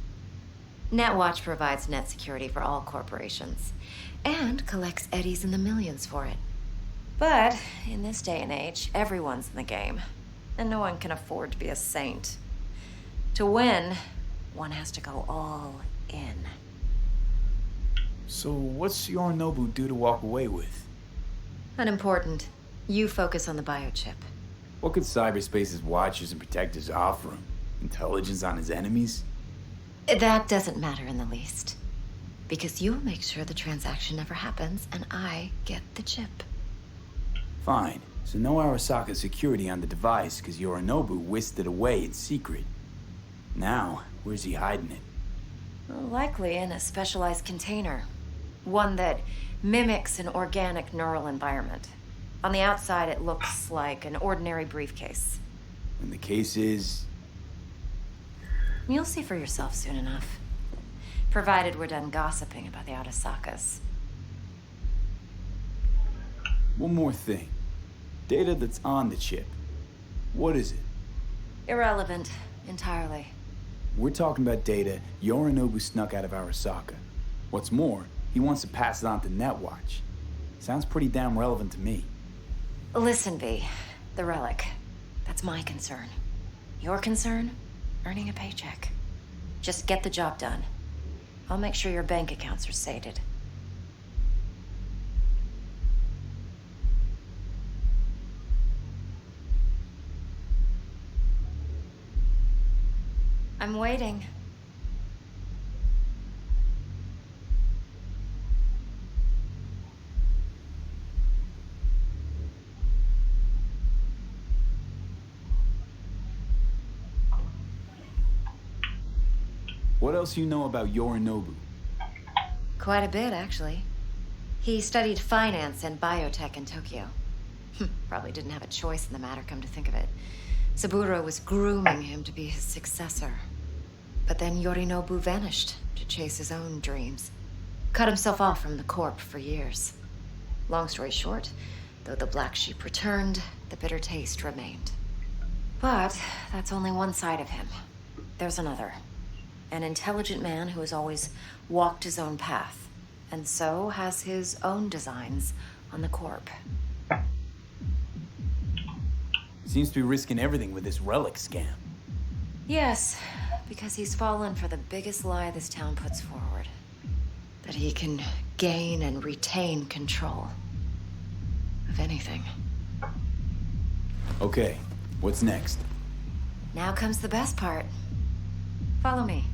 E: Netwatch provides net security for all corporations, and collects eddies in the millions for it. But in this day and age, everyone's in the game, and no one can afford to be a saint. To win, one has to go all in.
C: So what's Yorinobu due to walk away with?
E: Unimportant. You focus on the biochip.
C: What could cyberspace's watchers and protectors offer him? Intelligence on his enemies?
E: That doesn't matter in the least. Because you'll make sure the transaction never happens, and I get the chip.
C: Fine. So no Arasaka security on the device, because Yorinobu whisked it away in secret. Now, where's he hiding it?
E: Well, likely in a specialized container. One that mimics an organic neural environment. On the outside, it looks like an ordinary briefcase.
C: And the case is...
E: You'll see for yourself soon enough. Provided we're done gossiping about the Arasakas.
C: One more thing. Data that's on the chip. What is it?
E: Irrelevant, entirely.
C: We're talking about data Yorinobu snuck out of Arasaka. What's more, he wants to pass it on to Netwatch. Sounds pretty damn relevant to me.
E: Listen, V. The relic. That's my concern. Your concern? Earning a paycheck. Just get the job done. I'll make sure your bank accounts are sated. I'm waiting.
C: What else you know about Yorinobu?
E: Quite a bit, actually. He studied finance and biotech in Tokyo. Probably didn't have a choice in the matter, come to think of it. Saburo was grooming him to be his successor. But then Yorinobu vanished to chase his own dreams. Cut himself off from the Corp for years. Long story short, though the black sheep returned, the bitter taste remained. But that's only one side of him. There's another. An intelligent man who has always walked his own path, and so has his own designs on the Corp.
C: Seems to be risking everything with this relic scam.
E: Yes, because he's fallen for the biggest lie this town puts forward. That he can gain and retain control of anything.
C: Okay, what's next?
E: Now comes the best part. Follow me.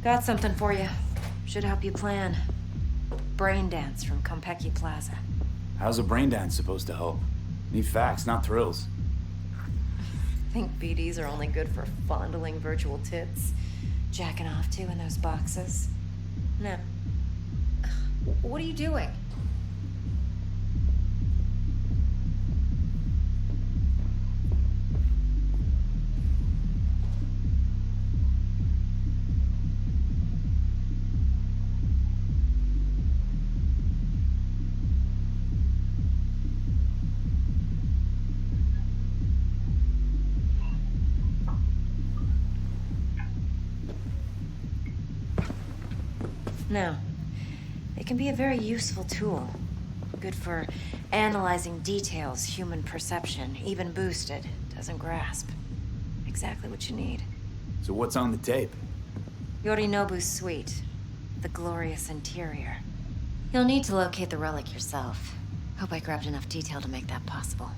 E: Got something for you. Should help you plan. Brain dance from Konpeki Plaza.
C: How's a brain dance supposed to help? Need facts, not thrills.
E: Think BDs are only good for fondling virtual tits? Jacking off to in those boxes? No. What are you doing? No. It can be a very useful tool. Good for analyzing details human perception, even boosted, doesn't grasp. Exactly what you need.
C: So what's on the tape?
E: Yorinobu's suite. The glorious interior. You'll need to locate the relic yourself. Hope I grabbed enough detail to make that possible.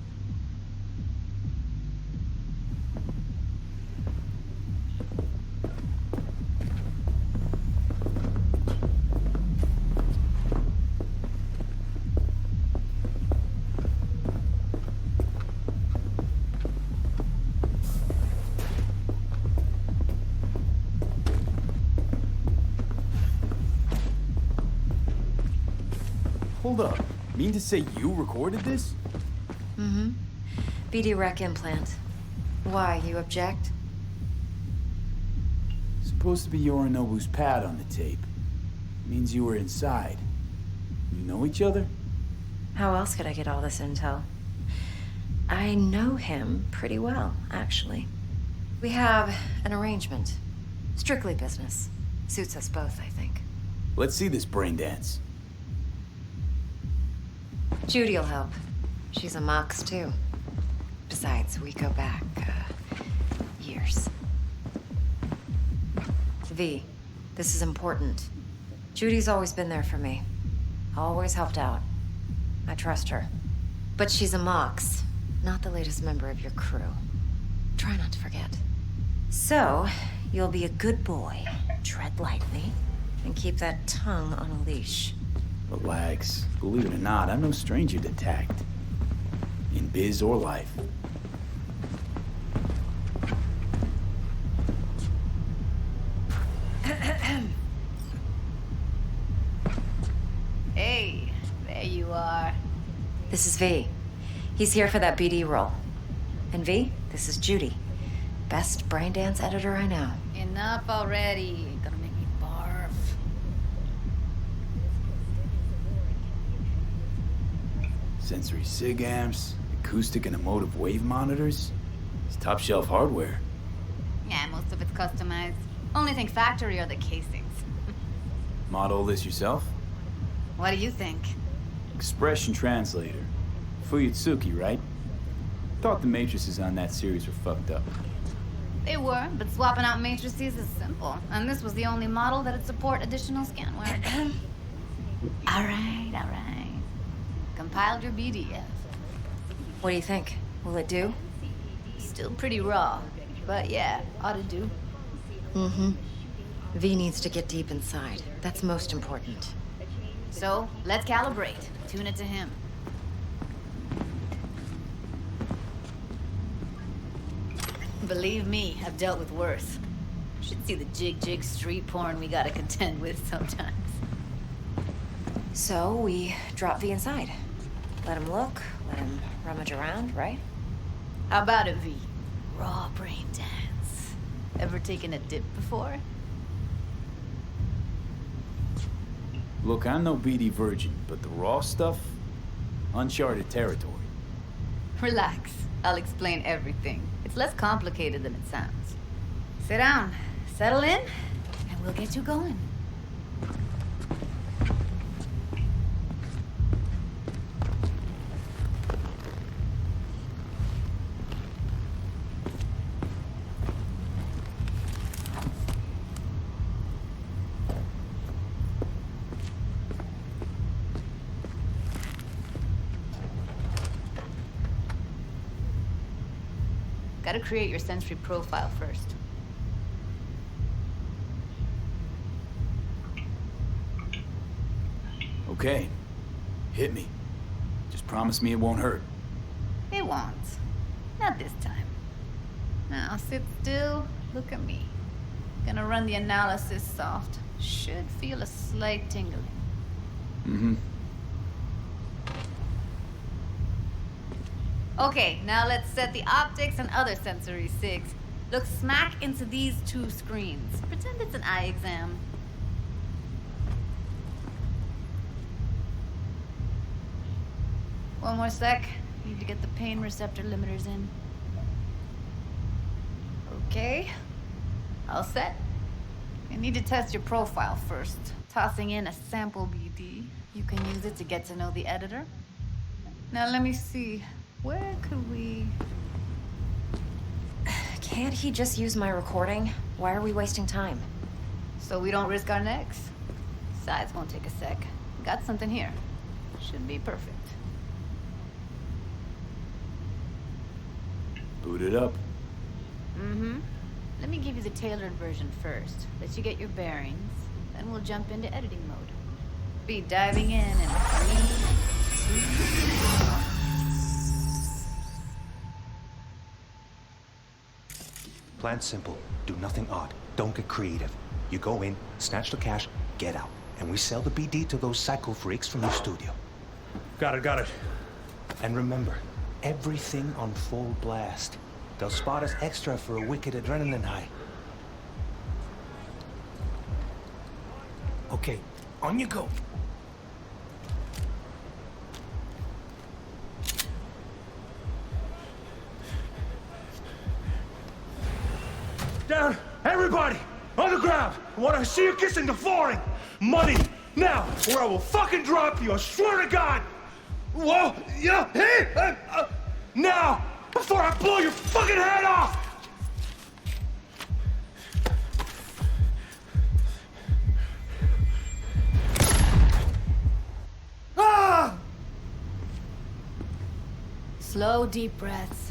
C: Hold up. Mean to say you recorded this?
E: Mm-hmm. BD rec implant. Why, you object?
C: Supposed to be Yorinobu's pad on the tape. Means you were inside. You know each other?
E: How else could I get all this intel? I know him pretty well, actually. We have an arrangement. Strictly business. Suits us both, I think.
C: Let's see this brain dance.
E: Judy'll help. She's a Mox, too. Besides, we go back, years. V, this is important. Judy's always been there for me. Always helped out. I trust her. But she's a Mox, not the latest member of your crew. Try not to forget. So, you'll be a good boy, tread lightly, and keep that tongue on a leash.
C: Relax. Believe it or not, I'm no stranger to tact. In biz or life.
T: Hey, there you are.
E: This is V. He's here for that BD role. And V, this is Judy. Best brain dance editor I know.
T: Enough already. Gonna make me barf.
C: Sensory sig amps, acoustic and emotive wave monitors. It's top shelf hardware.
T: Yeah, most of it's customized. Only thing factory are the casings.
C: Model this yourself?
T: What do you think?
C: Expression translator. Fuyutsuki, right? Thought the matrices on that series were fucked up.
T: They were, but swapping out matrices is simple. And this was the only model that'd support additional scanware. all right. Compiled your BDF.
E: What do you think? Will it do?
T: Still pretty raw, but yeah, ought to do.
E: Mm-hmm. V needs to get deep inside. That's most important.
T: So, let's calibrate. Tune it to him. Believe me, I've dealt with worse. Should see the jig street porn we gotta contend with sometimes.
E: So, we drop V inside. Let him look, let him rummage around, right?
T: How about it, V? Raw brain dance. Ever taken a dip before?
C: Look, I'm no BD virgin, but the raw stuff, uncharted territory.
T: Relax. I'll explain everything. It's less complicated than it sounds. Sit down, settle in, and we'll get you going. Gotta create your sensory profile first.
C: Okay. Hit me. Just promise me it won't hurt.
T: It won't. Not this time. Now sit still, look at me. Gonna run the analysis soft. Should feel a slight tingling.
C: Mm-hmm.
T: Okay, now let's set the optics and other sensory SIGs. Look smack into these two screens. Pretend it's an eye exam. One more sec. Need to get the pain receptor limiters in. Okay. All set. I need to test your profile first. Tossing in a sample BD. You can use it to get to know the editor. Now let me see. Where could we...
E: Can't he just use my recording? Why are we wasting time?
T: So we don't risk our necks. Sides won't take a sec. Got something here. Should be perfect.
C: Boot it up.
T: Mm-hmm. Let me give you the tailored version first. Let you get your bearings. Then we'll jump into editing mode. Be diving in 3, 2...
U: Plan simple. Do nothing odd. Don't get creative. You go in, snatch the cash, get out. And we sell the BD to those psycho freaks from the studio.
S: Got it.
U: And remember, everything on full blast. They'll spot us extra for a wicked adrenaline high. Okay, on you go.
N: Down! Everybody! On the ground! I want to see you kissing the flooring! Money! Now! Or I will fucking drop you! I swear to God! Whoa! Yeah! Hey! Now! Before I blow your fucking head off! Ah!
T: Slow, deep breaths.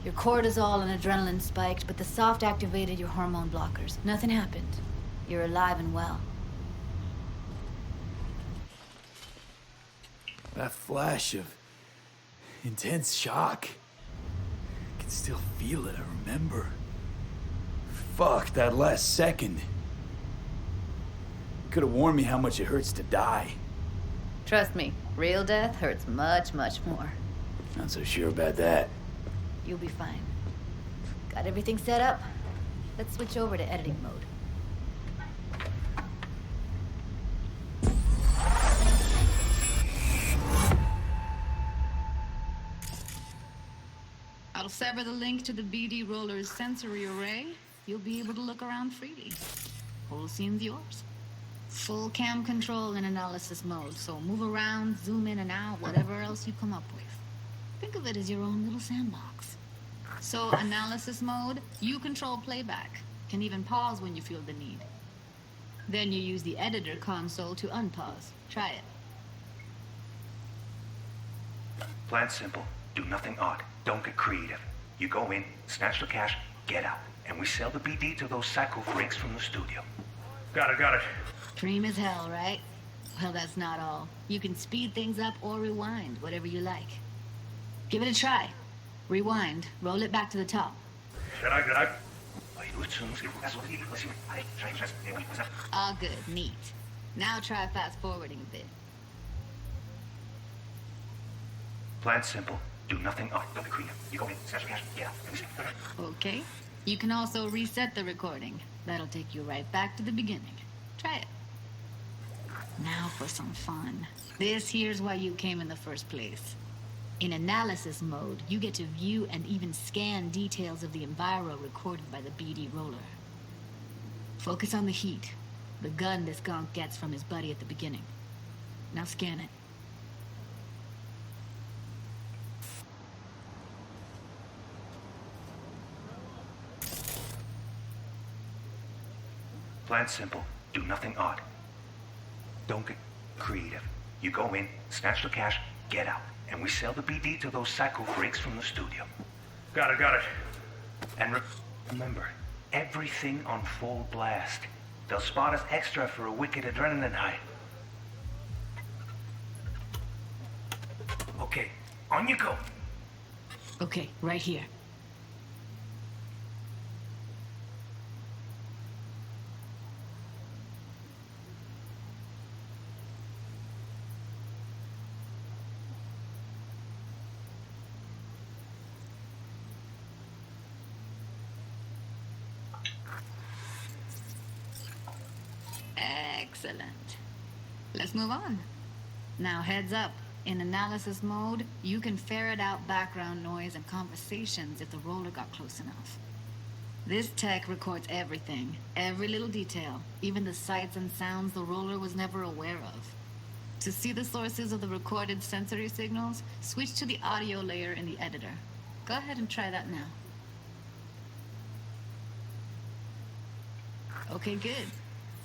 T: Your cortisol and adrenaline spiked, but the soft activated your hormone blockers. Nothing happened. You're alive and well.
C: That flash of intense shock. I can still feel it, I remember. Fuck, that last second. Could have warned me how much it hurts to die.
T: Trust me, real death hurts much, much more.
C: Not so sure about that.
T: You'll be fine. Got everything set up? Let's switch over to editing mode. I'll sever the link to the BD Roller's sensory array. You'll be able to look around freely. Whole scene's yours. Full cam control in analysis mode, so move around, zoom in and out, whatever else you come up with. Think of it as your own little sandbox. So, analysis mode, you control playback. Can even pause when you feel the need. Then you use the editor console to unpause. Try it.
U: Plan simple. Do nothing odd. Don't get creative. You go in, snatch the cash, get out. And we sell the BD to those psycho freaks from the studio.
N: Got it.
T: Dream as hell, right? Well, that's not all. You can speed things up or rewind, whatever you like. Give it a try. Rewind. Roll it back to the top. All good. Neat. Now try fast forwarding a bit.
U: Plan simple. Do nothing odd. Don't be creative. You go in, snatch the cash, get out. And we see.
T: Okay. You can also reset the recording. That'll take you right back to the beginning. Try it. Now for some fun. This here's why you came in the first place. In analysis mode, you get to view and even scan details of the enviro recorded by the BD roller. Focus on the heat, the gun this gonk gets from his buddy at the beginning. Now scan it.
U: Plan simple. Do nothing odd. Don't get creative. You go in, snatch the cash, get out. And we sell the BD to those psycho freaks from the studio. Got it. And remember, everything on full blast. They'll spot us extra for a wicked adrenaline high. Okay, on you go.
T: Okay, right here. Excellent. Let's move on. Now heads up. In analysis mode, you can ferret out background noise and conversations if the roller got close enough. This tech records everything, every little detail, even the sights and sounds the roller was never aware of. To see the sources of the recorded sensory signals, switch to the audio layer in the editor. Go ahead and try that now. Okay, good.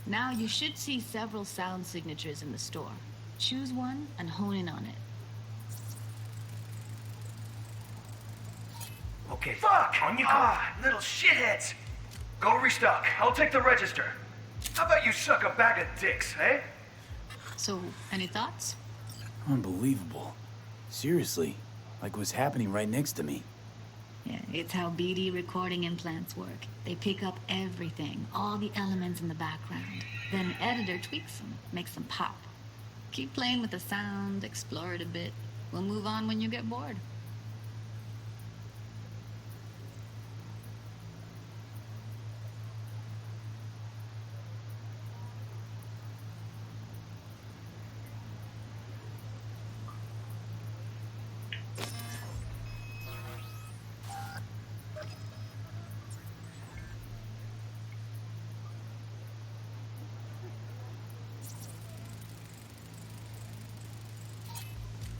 T: Now you should see several sound signatures in the store. Choose one and hone in on it.
U: Okay, fuck! On you go! Little shitheads! Go restock. I'll take the register. How about you suck a bag of dicks, eh?
T: So, any thoughts?
C: Unbelievable. Seriously, like what's happening right next to me.
T: Yeah, it's how BD recording implants work. They pick up everything, all the elements in the background. Then editor tweaks them, makes them pop. Keep playing with the sound, explore it a bit. We'll move on when you get bored.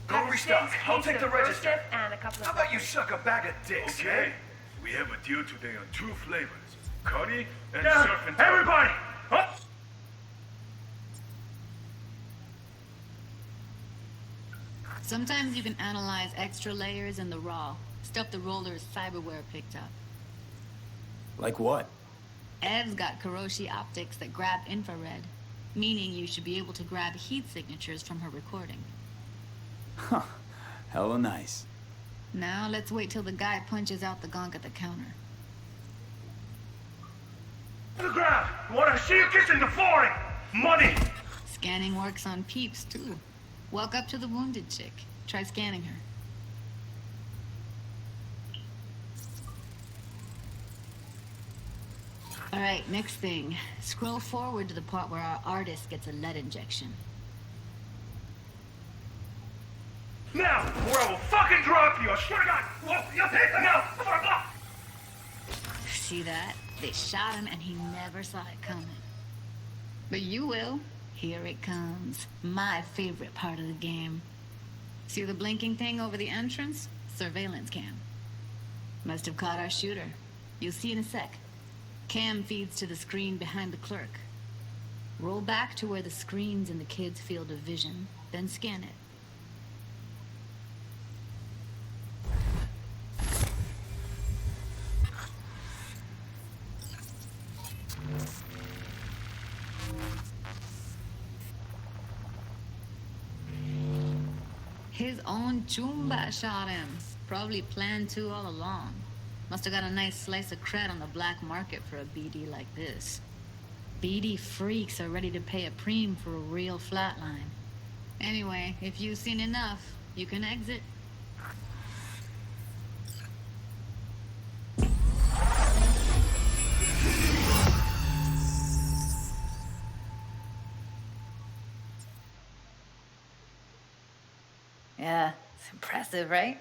U: Go restock. I'll take the register. How about you suck a bag of dicks,
J: Okay. We have a deal today on 2 flavors. Curry and surf and turf.
U: Everybody! Huh?
T: Sometimes you can analyze extra layers in the raw, stuff the roller's cyberware picked up.
C: Like what?
T: Ev's got Kiroshi optics that grab infrared, meaning you should be able to grab heat signatures from her recording.
C: Huh. Hella nice.
T: Now let's wait till the guy punches out the gonk at the counter.
U: To the ground! Want to see you kissing the flooring! Money!
T: Scanning works on peeps, too. Walk up to the wounded chick. Try scanning her. All right, next thing. Scroll forward to the part where our artist gets a lead injection.
U: Now, or I will fucking drop you! I swear to God! Whoa, you take it now!
T: See that? They shot him and he never saw it coming. But you will. Here it comes. My favorite part of the game. See the blinking thing over the entrance? Surveillance cam. Must have caught our shooter. You'll see in a sec. Cam feeds to the screen behind the clerk. Roll back to where the screen's in the kid's field of vision, then scan it. His own Chumba shot him. Probably planned to all along. Must have got a nice slice of cred on the black market for a BD like this. BD freaks are ready to pay a preem for a real flatline. Anyway, if you've seen enough, you can exit.
H: Impressive, right?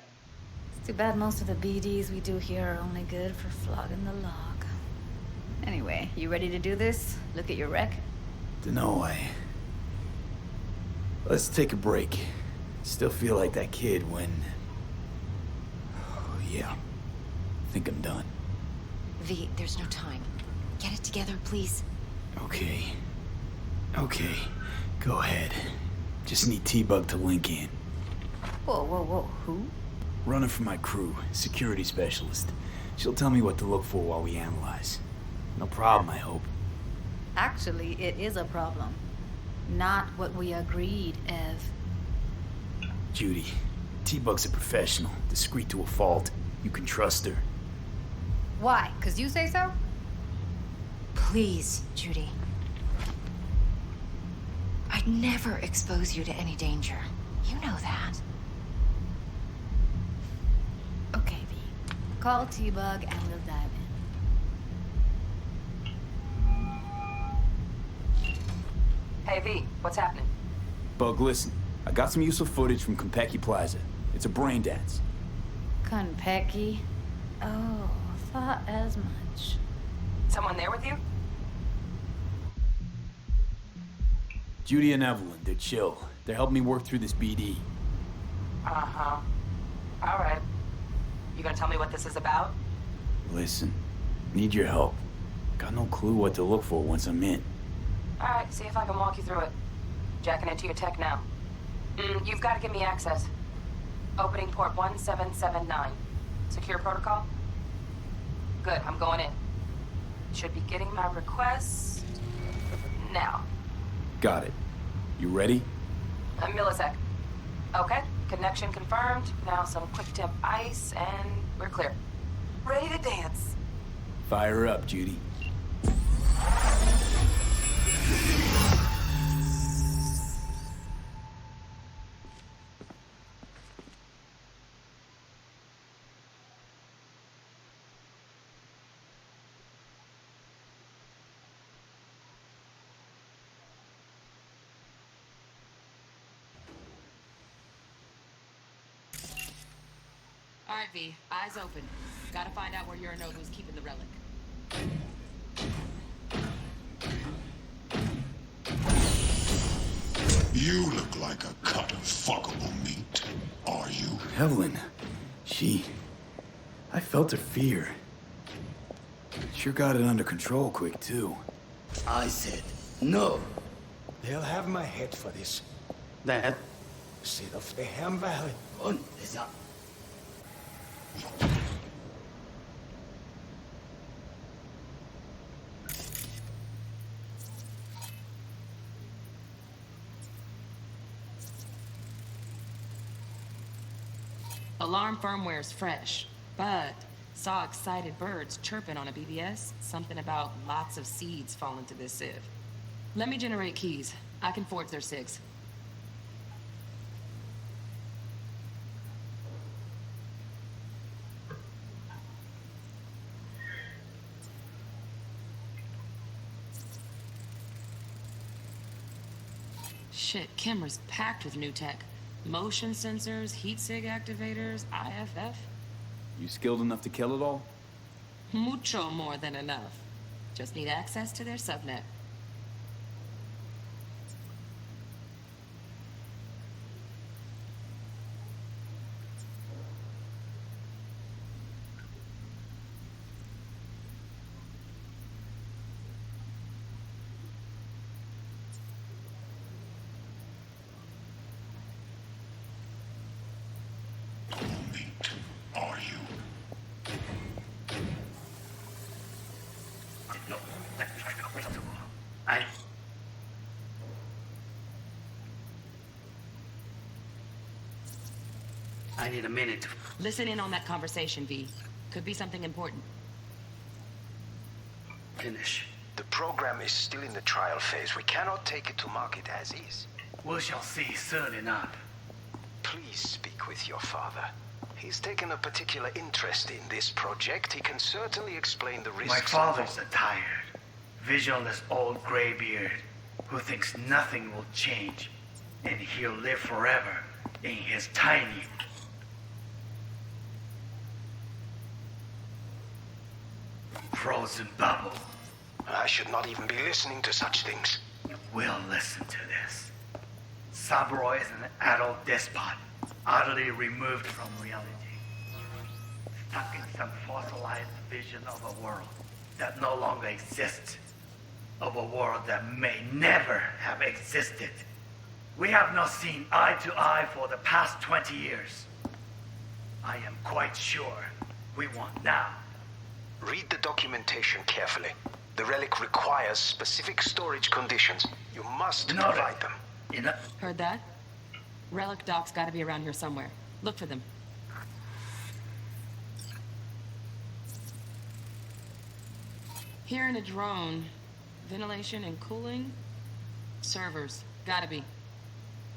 H: It's too bad most of the BDs we do here are only good for flogging the log. Anyway, you ready to do this? Look at your wreck?
C: Dunno, Let's take a break. Still feel like that kid when... Oh, yeah. Think I'm done.
E: V, there's no time. Get it together, please.
C: Okay. Okay. Go ahead. Just need T-Bug to link in.
H: Whoa, whoa, whoa. Who?
C: Running for my crew. Security specialist. She'll tell me what to look for while we analyze. No problem, I hope.
H: Actually, it is a problem. Not what we agreed, Ev.
C: Judy, T-Bug's a professional, discreet to a fault. You can trust her.
H: Why? 'Cause you say so?
E: Please, Judy. I'd never expose you to any danger. You know that.
H: Okay, V. Call T-Bug and we'll dive in.
D: Hey, V, what's happening?
C: Bug, listen. I got some useful footage from Konpeki Plaza. It's a brain dance.
H: Konpeki? Oh, thought as much.
D: Someone there with you?
C: Judy and Evelyn, they're chill. They're helping me work through this BD.
D: Uh-huh. All right. You gonna tell me what this is about?
C: Listen, need your help. Got no clue what to look for once I'm in.
D: All right, see if I can walk you through it. Jacking into your tech now. You've got to give me access. Opening port 1779. Secure protocol? Good, I'm going in. Should be getting my request now.
C: Got it. You ready?
D: A millisec. Okay, connection confirmed. Now some quick temp ice, and we're clear. Ready to dance.
C: Fire up, Judy.
P: All right, V. Eyes open. Gotta find out where Yorinobu's keeping the relic.
V: You look like a cut of fuckable meat. Are you?
C: Evelyn. I felt her fear. Sure got it under control quick, too.
W: I said, no. They'll have my head for this. That, seed of the Ham Valley. Und is up.
P: Alarm firmware's fresh, but saw excited birds chirping on a BBS. Something about lots of seeds falling to this sieve. Let me generate keys. I can forge their SIGs. Shit, camera's packed with new tech. Motion sensors, heat sig activators, IFF.
C: You skilled enough to kill it all?
P: Mucho more than enough. Just need access to their subnet.
V: Are you?
W: I need a minute to...
P: Listen in on that conversation, V. Could be something important.
W: finish.
U: The program is still in the trial phase. We cannot take it to market as is.
W: We shall see soon enough.
U: Please speak with your father. He's taken a particular interest in this project. He can certainly explain the risks.
W: My father's a tired, visionless old graybeard who thinks nothing will change, and he'll live forever in his tiny, frozen bubble.
V: I should not even be listening to such things.
W: You will listen to this. Saburo is an adult despot, utterly removed from reality. Stuck in some fossilized vision of a world that no longer exists. Of a world that may never have existed. We have not seen eye to eye for the past 20 years. I am quite sure we want now.
V: Read the documentation carefully. The relic requires specific storage conditions. You must provide them.
A: Heard that? Relic docs gotta be around here somewhere. Look for them. Here in a drone. Ventilation and cooling? Servers. Gotta be.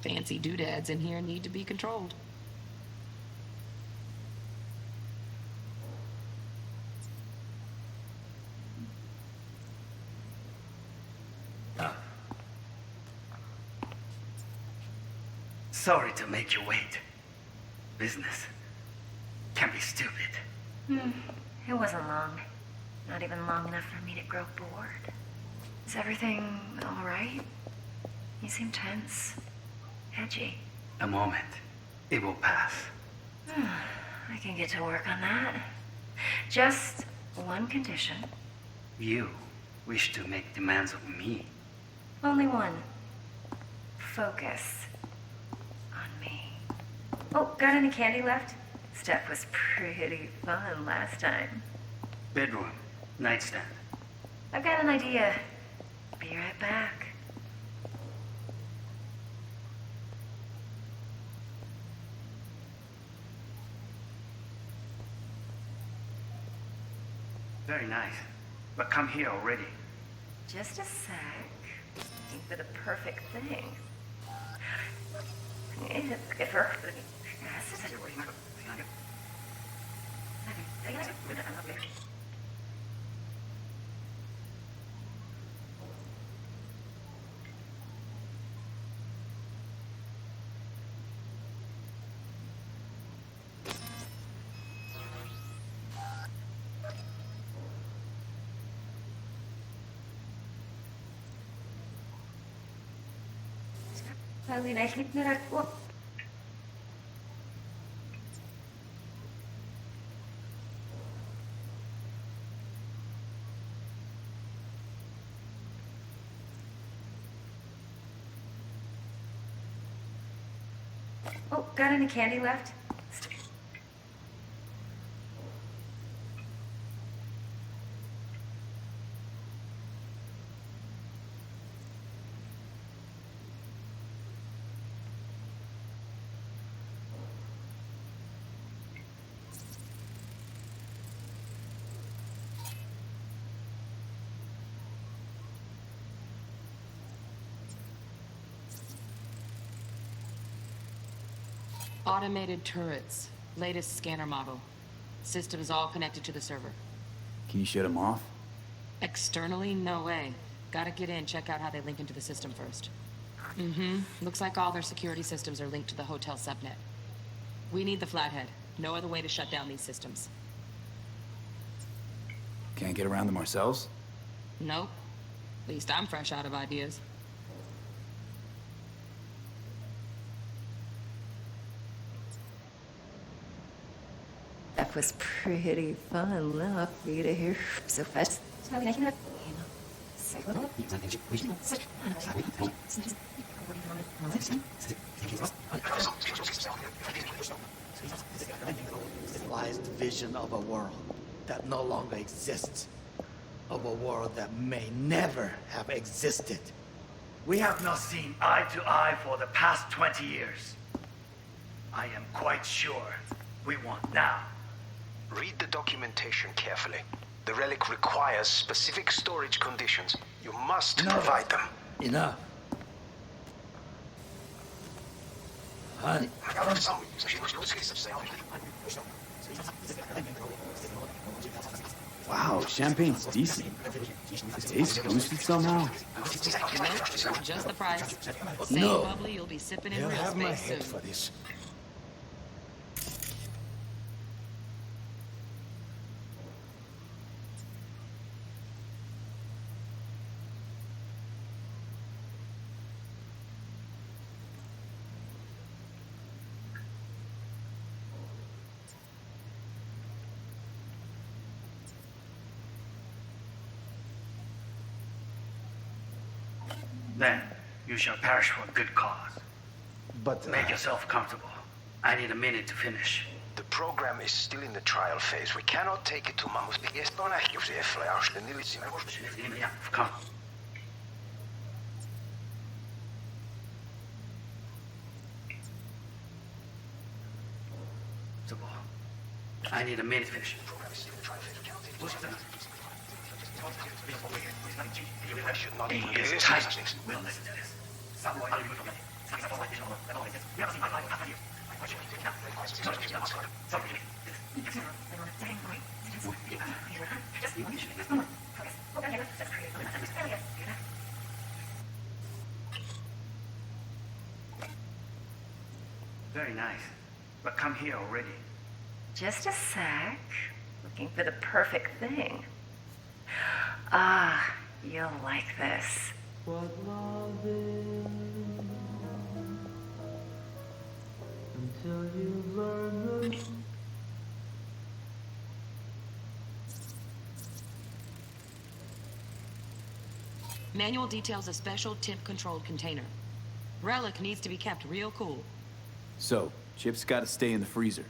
A: Fancy doodads in here need to be controlled.
W: Sorry to make you wait. Business can be stupid.
E: It wasn't long. Not even long enough for me to grow bored. Is everything all right? You seem tense. Edgy.
W: A moment. It will pass.
E: I can get to work on that. Just one condition.
W: You wish to make demands of me.
E: Only one. Focus on me. Oh, got any candy left? Stuff was pretty fun last time.
W: Bedroom. Nightstand.
E: I've got an idea. Be right back.
W: Very nice. But come here already.
E: Just a sec. Looking for the perfect thing. Oh, got any candy left?
A: Automated turrets. Latest scanner model. Systems all connected to the server.
C: Can you shut them off?
A: Externally, no way. Gotta get in, check out how they link into the system first. Looks like all their security systems are linked to the hotel subnet. We need the flathead. No other way to shut down these systems.
C: Can't get around them ourselves?
A: Nope. At least I'm fresh out of ideas.
E: That was pretty fun enough for you to hear so fast.
W: Lies the vision of a world that no longer exists. Of a world that may never have existed. We have not seen eye to eye for the past 20 years. I am quite sure we want now.
V: Read the documentation carefully. The relic requires specific storage conditions. You must provide them.
W: Enough. Honey.
C: Wow, champagne's decent. Tastes boosted somehow.
A: Just the price. Same
W: No.
A: bubbly you'll be sipping in
W: He'll
A: real
W: have my
A: space
W: head
A: soon.
W: for this. Then you shall perish for a good cause.
V: But
W: Make yourself comfortable. I need a minute to finish.
V: the program is still in the trial phase. We cannot take it to Mamus.
W: Come. I need a minute to finish.
V: I should not even
W: He is
V: listen
W: tight.
V: to this.
W: We'll listen to this. Very nice. But come here already.
E: Just a sec. Looking for the perfect thing. Ah, you'll like this.
A: Manual details a special temp-controlled container. Relic needs to be kept real cool.
C: So, Chip's gotta stay in the freezer.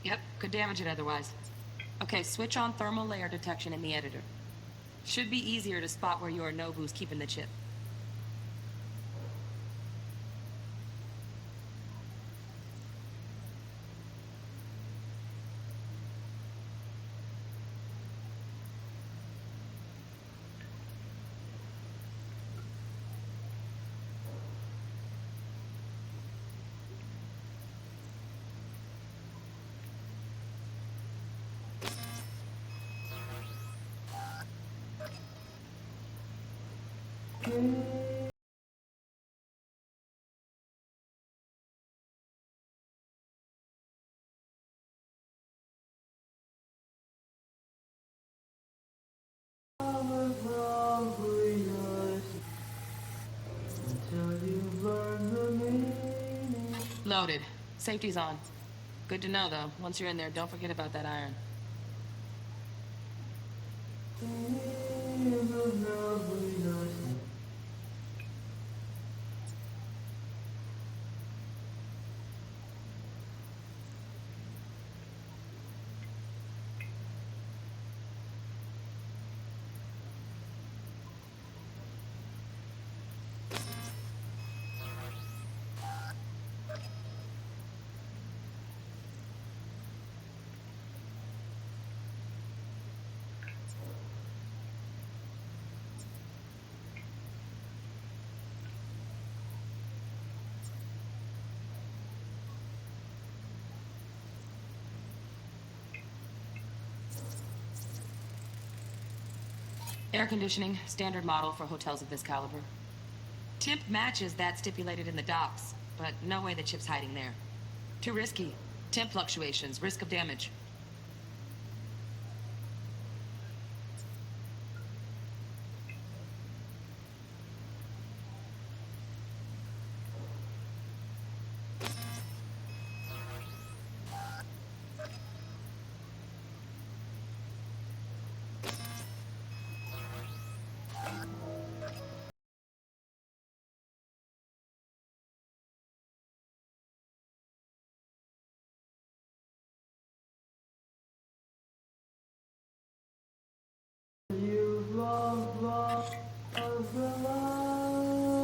A: Yep, could damage it otherwise. Okay, switch on thermal layer detection in the editor. Should be easier to spot where Yorinobu's keeping the chip. Loaded. Safety's on. Good to know, though. Once you're in there, don't forget about that iron. Air conditioning, standard model for hotels of this caliber. Temp matches that stipulated in the docs, but no way the chip's hiding there. Too risky. Temp fluctuations, risk of damage.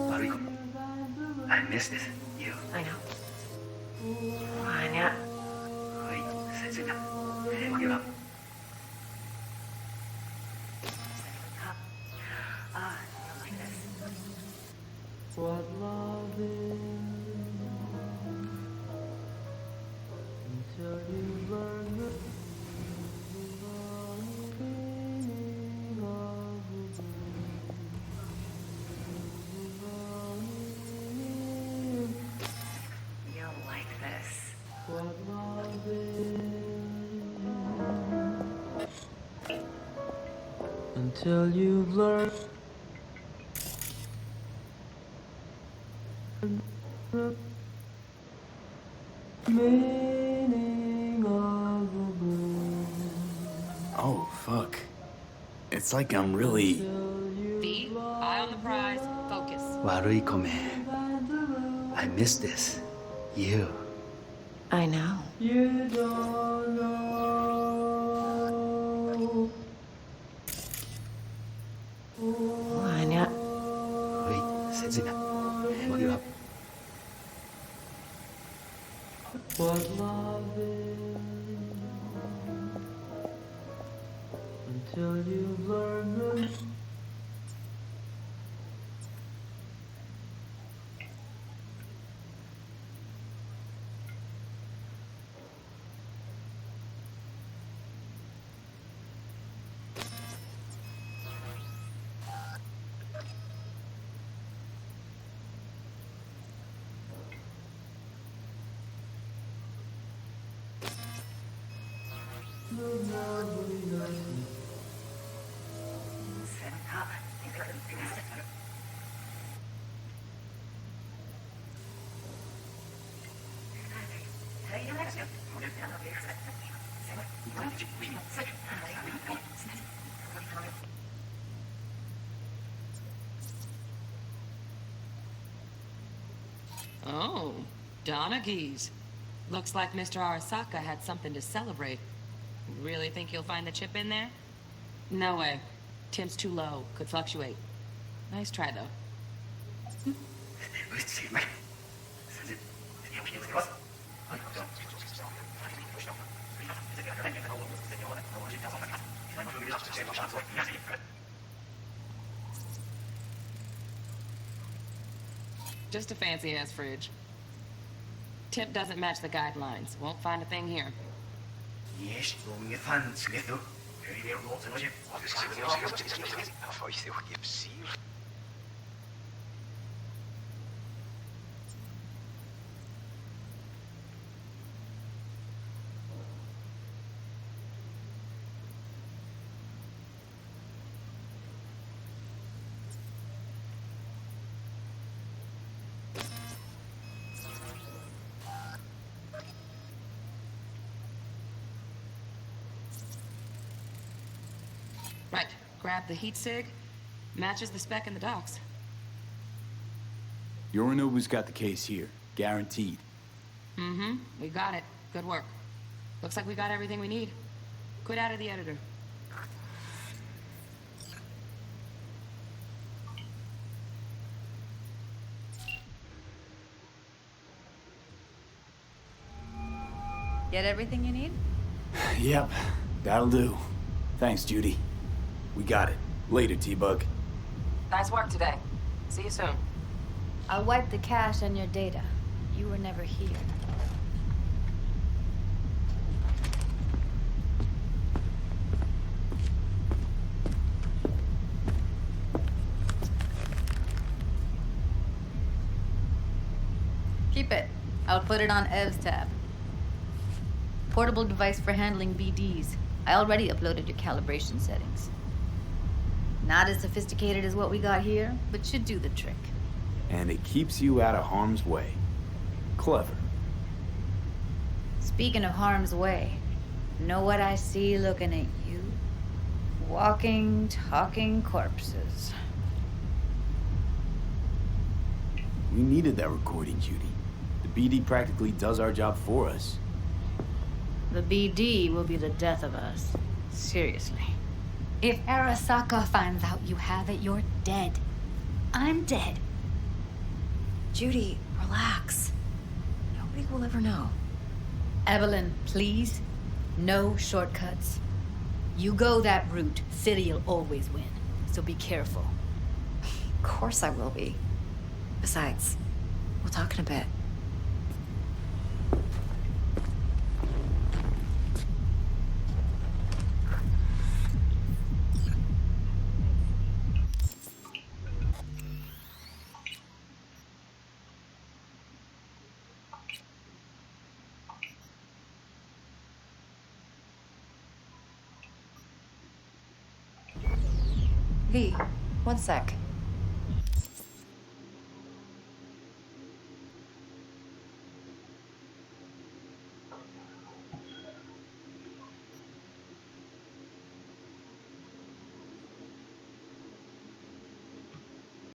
W: Mariko, I missed it. You.
E: I know. Fine, yeah.
W: Wait, sit down. We'll give up.
E: Ah, you'll like this.
F: What love is until you learn the meaning of the
E: You'll like this.
F: what love is until you've learned the meaning of the blue.
C: Oh, fuck. It's like I'm really...
A: V, eye on the prize, focus.
G: Warui Kome. I miss this. You.
E: I know.
F: You don't know.
E: Wanya.
G: Wait, Sensei. What you up?
F: What love is until you've learned the
A: Oh, Donaghy's. Looks like Mr. Arasaka had something to celebrate. Really think you'll find the chip in there? No way. Tim's too low. Could fluctuate. Nice try, though. Just a fancy-ass fridge. Tip doesn't match the guidelines. Won't find a thing here. Right. Grab the heat sig. Matches the spec in the docs.
C: Yorinobu's got the case here. Guaranteed.
A: Mm-hmm. We got it. Good work. Looks like we got everything we need. Quit out of the editor.
H: Get everything you need?
C: Yep, that'll do. Thanks, Judy. We got it. Later, T-Bug.
A: Nice work today. See you soon.
H: I'll wipe the cache on your data. You were never here. Keep it. I'll put it on Ev's tab. Portable device for handling BDs. I already uploaded your calibration settings. Not as sophisticated as what we got here, but should do the trick.
C: And it keeps you out of harm's way. Clever.
H: Speaking of harm's way, know what I see looking at you? Walking, talking corpses.
C: We needed that recording, Judy. The BD practically does our job for us.
H: The BD will be the death of us. Seriously. If Arasaka finds out you have it, you're dead. I'm dead.
E: Judy, relax. Nobody will ever know.
H: Evelyn, please. No shortcuts. You go that route, City'll always win. So be careful.
E: Of course I will be. Besides, we'll talk in a bit. V, one sec.